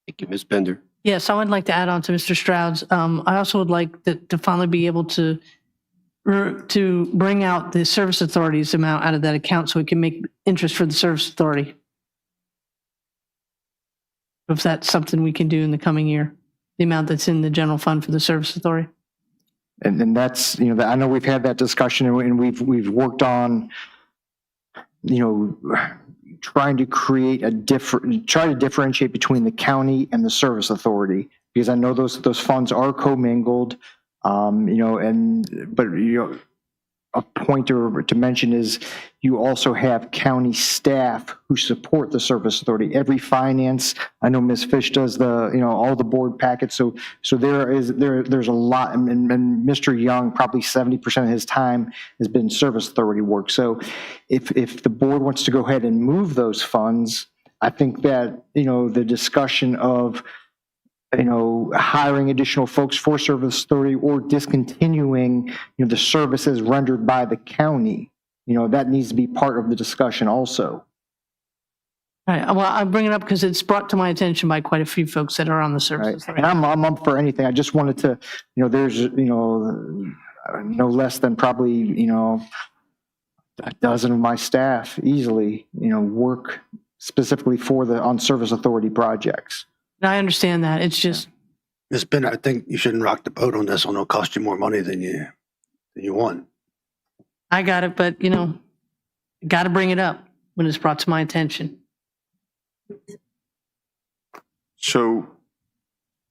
Thank you, Ms. Bender. Yes, I would like to add on to Mr. Stroud's. I also would like to finally be able to bring out the service authority's amount out of that account so we can make interest for the service authority. If that's something we can do in the coming year, the amount that's in the general fund for the service authority. And that's, I know we've had that discussion and we've worked on, trying to try to differentiate between the county and the service authority, because I know those funds are commingled. A point to mention is you also have county staff who support the service authority. Every finance, I know Ms. Fish does all the board packets. So there's a lot, and Mr. Young, probably 70% of his time has been service authority work. So if the board wants to go ahead and move those funds, I think that, the discussion of hiring additional folks for service authority or discontinuing, the services rendered by the county, that needs to be part of the discussion also. All right, well, I bring it up because it's brought to my attention by quite a few folks that are on the services. Right. And I'm up for anything. I just wanted to, there's, no less than probably, a dozen of my staff easily, work specifically on service authority projects. I understand that. It's just. Ms. Bennett, I think you shouldn't rock the boat on this one. It'll cost you more money than you want. I got it, but got to bring it up when it's brought to my attention. So,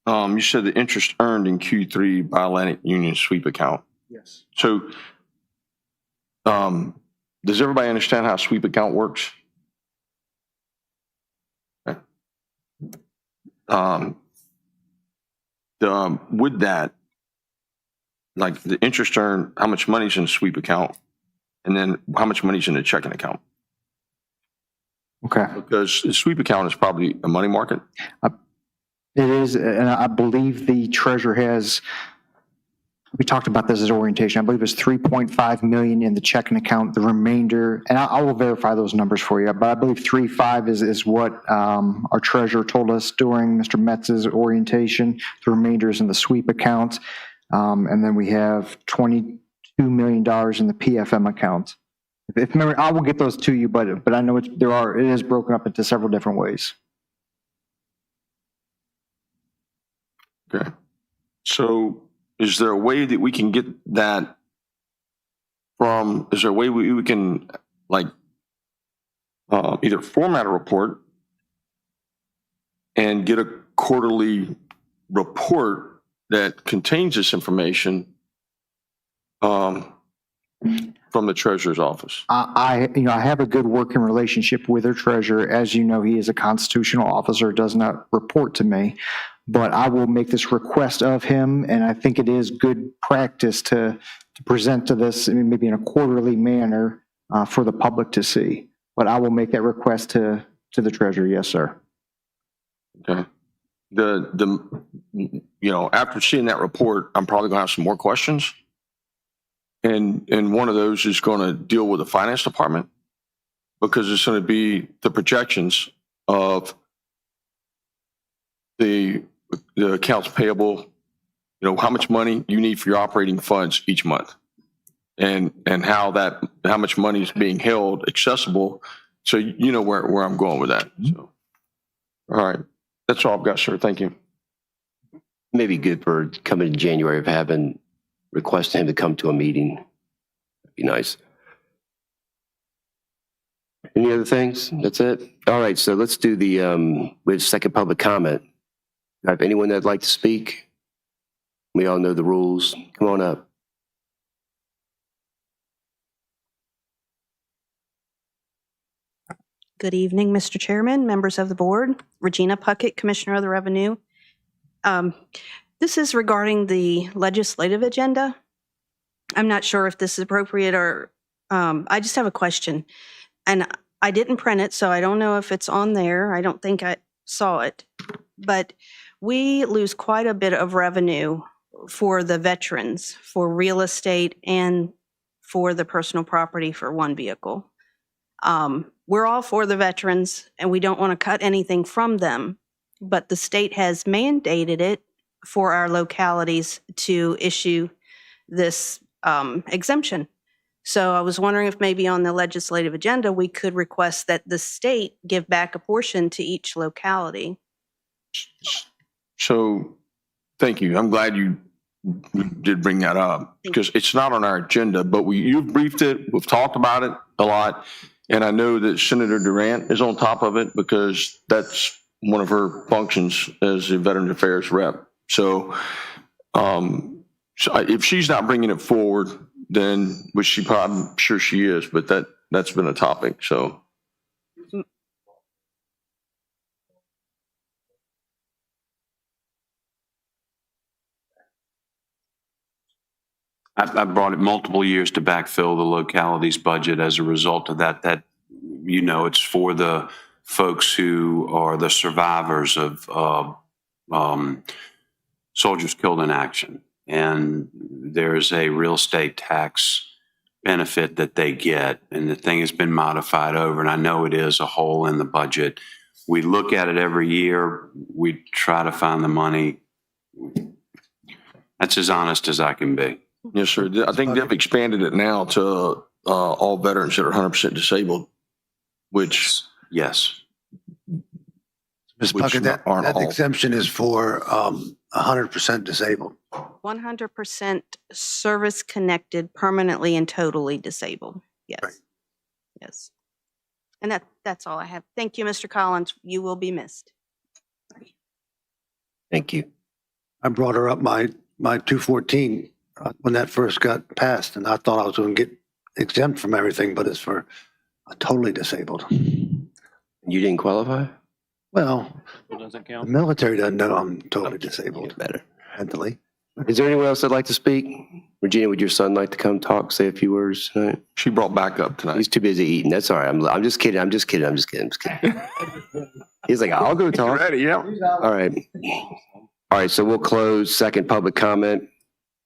you said the interest earned in Q3 by Atlantic Union sweep account. Yes. So, does everybody understand how a sweep account works? Okay. With that, like the interest earned, how much money's in the sweep account, and then how much money's in the checking account? Okay. Because the sweep account is probably a money market. It is, and I believe the treasurer has. We talked about this as orientation. I believe it's 3.5 million in the checking account. The remainder, and I will verify those numbers for you, but I believe 3.5 is what our treasurer told us during Mr. Metz's orientation. The remainder is in the sweep account, and then we have $22 million in the PFM account. If memory, I will get those to you, but I know it is broken up into several different ways. Okay, so. Is there a way that we can get that is there a way we can either format a report and get a quarterly report that contains this information from the treasurer's office? I have a good working relationship with their treasurer. As you know, he is a constitutional officer, does not report to me. But I will make this request of him, and I think it is good practice to present to this, maybe in a quarterly manner for the public to see. But I will make that request to the treasurer. Yes, sir. Okay. After seeing that report, I'm probably going to have some more questions, and one of those is going to deal with the finance department, because it's going to be the projections of the accounts payable, how much money you need for your operating funds each month, and how much money is being held accessible. So you know where I'm going with that. So, all right, that's all I've got, sir. Thank you. Maybe good for coming in January of requesting him to come to a meeting. That'd be nice. Any other things? That's it. All right, so let's do we have second public comment. Have anyone that'd like to speak? We all know the rules. Come on up. Good evening, Mr. Chairman, members of the board. Regina Puckett, Commissioner of the Revenue. This is regarding the legislative agenda. I'm not sure if this is appropriate or I just have a question. And I didn't print it, so I don't know if it's on there. I don't think I saw it. But we lose quite a bit of revenue for the veterans, for real estate, and for the personal property for one vehicle. We're all for the veterans, and we don't want to cut anything from them, but the state has mandated it for our localities to issue this exemption. So I was wondering if maybe on the legislative agenda, we could request that the state give back a portion to each locality. So, thank you. I'm glad you did bring that up, because it's not on our agenda, but you've briefed it. We've talked about it a lot. And I know that Senator Durant is on top of it, because that's one of her functions as a Veterans Affairs rep. So, So if she's not bringing it forward, then, which she probably, I'm sure she is, but that's been a topic, so. I've brought it multiple years to backfill the locality's budget as a result of that. It's for the folks who are the survivors of soldiers killed in action. And there's a real estate tax benefit that they get. And the thing has been modified over. And I know it is a hole in the budget. We look at it every year. We try to find the money. That's as honest as I can be. Yes, sir. I think they've expanded it now to all veterans that are 100% disabled, which. Yes. Ms. Which Puckett, that aren't all. exemption is for 100% disabled. 100% service connected, permanently and totally disabled. Yes. Right. Yes. And that's all I have. Thank you, Mr. Collins. You will be missed. Thank you. I brought her up my 214 when that first got passed, and I thought I was going to get exempt from everything, but it's for totally disabled. You didn't qualify? Well, It doesn't the count. military doesn't know I'm totally disabled Better. mentally. Is there anyone else that'd like to speak? Regina, would your son like to come talk, say a few words tonight? She brought back up tonight. He's too busy eating. That's all right. I'm just kidding. I'm just kidding. He's like, I'll go talk. Ready, yeah. All right. All right. So we'll close second public comment.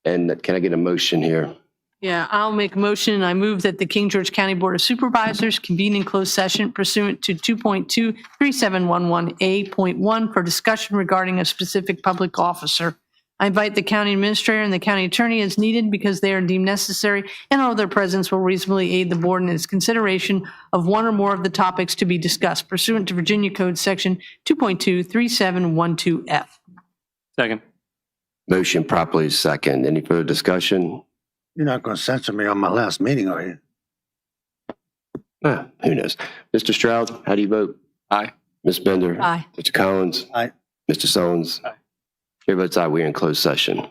And can I get a motion here? Yeah, I'll make a motion. I move that the King George County Board of Supervisors convene in closed session pursuant to 2.23711A.1 for discussion regarding a specific public officer. I invite the county administrator and the county attorney as needed because they are deemed necessary and all their presence will reasonably aid the board in its consideration of one or more of the topics to be discussed pursuant to Virginia Code Section 2.23712F. Second. Motion properly second. Any further discussion? You're not going to censor me on my last meeting, are you? Who knows? Mr. Stroud, how do you vote? Aye. Ms. Bender? Aye. Mr. Collins? Aye. Mr. Sones? Aye. Chair votes aye. We're in closed session.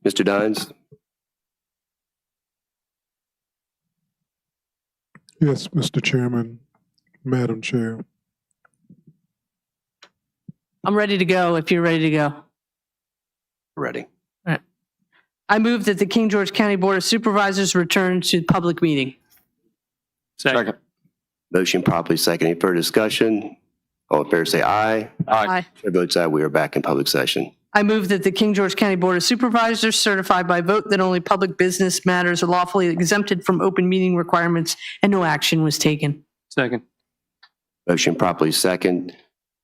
Mr. Dines? Yes, Mr. Chairman, Madam Chair. I'm ready to go if you're ready to go. Ready. All right. I move that the King George County Board of Supervisors return to public meeting. Second. Motion properly second. Any further discussion? All in favor say aye. Aye. Chair votes aye. We are back in public session. I move that the King George County Board of Supervisors certify by vote that only public business matters are lawfully exempted from open meeting requirements and no action was taken. Second. Motion properly second.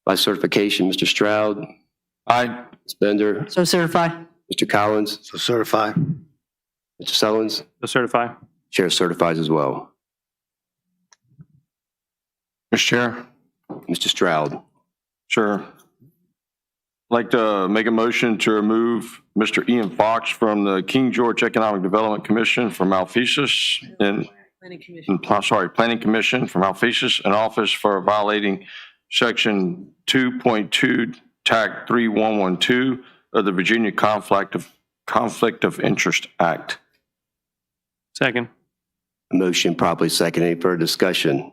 By certification, Mr. Stroud. Aye. Ms. Bender. So certify. Mr. Collins. So certify. Mr. Sullins. So certify. Chair certifies as well. Mr. Chair. Mr. Stroud. Sure. I'd like to make a motion to remove Mr. Ian Fox from the King George Economic Development Commission for malfeasance and, Planning Commission for malfeasance in office for violating Section 2.2, Tag 3112 of the Virginia Conflict of Interest Act. Second. Motion properly second. Any further discussion?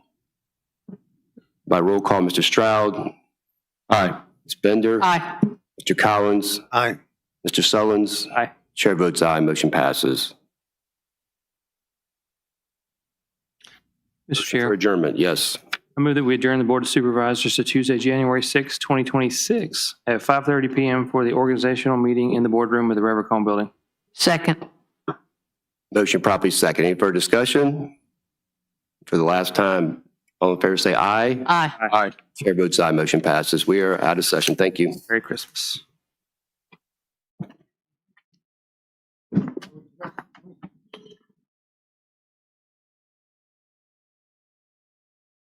By roll call, Mr. Stroud. Aye. Ms. Bender. Aye. Mr. Collins. Aye. Mr. Sullins. Aye. Chair votes aye. Motion passes. Mr. For Chair, adjournment, yes. I move that we adjourn the Board of Supervisors to Tuesday, January 6, 2026 at 5:30 PM for the organizational meeting in the boardroom of the Revercombe Building. Second. Motion properly second. Any further discussion? For the last time, all in favor say aye. Aye. Aye. Chair votes aye. Motion passes. We are out of session. Thank you. Merry Christmas.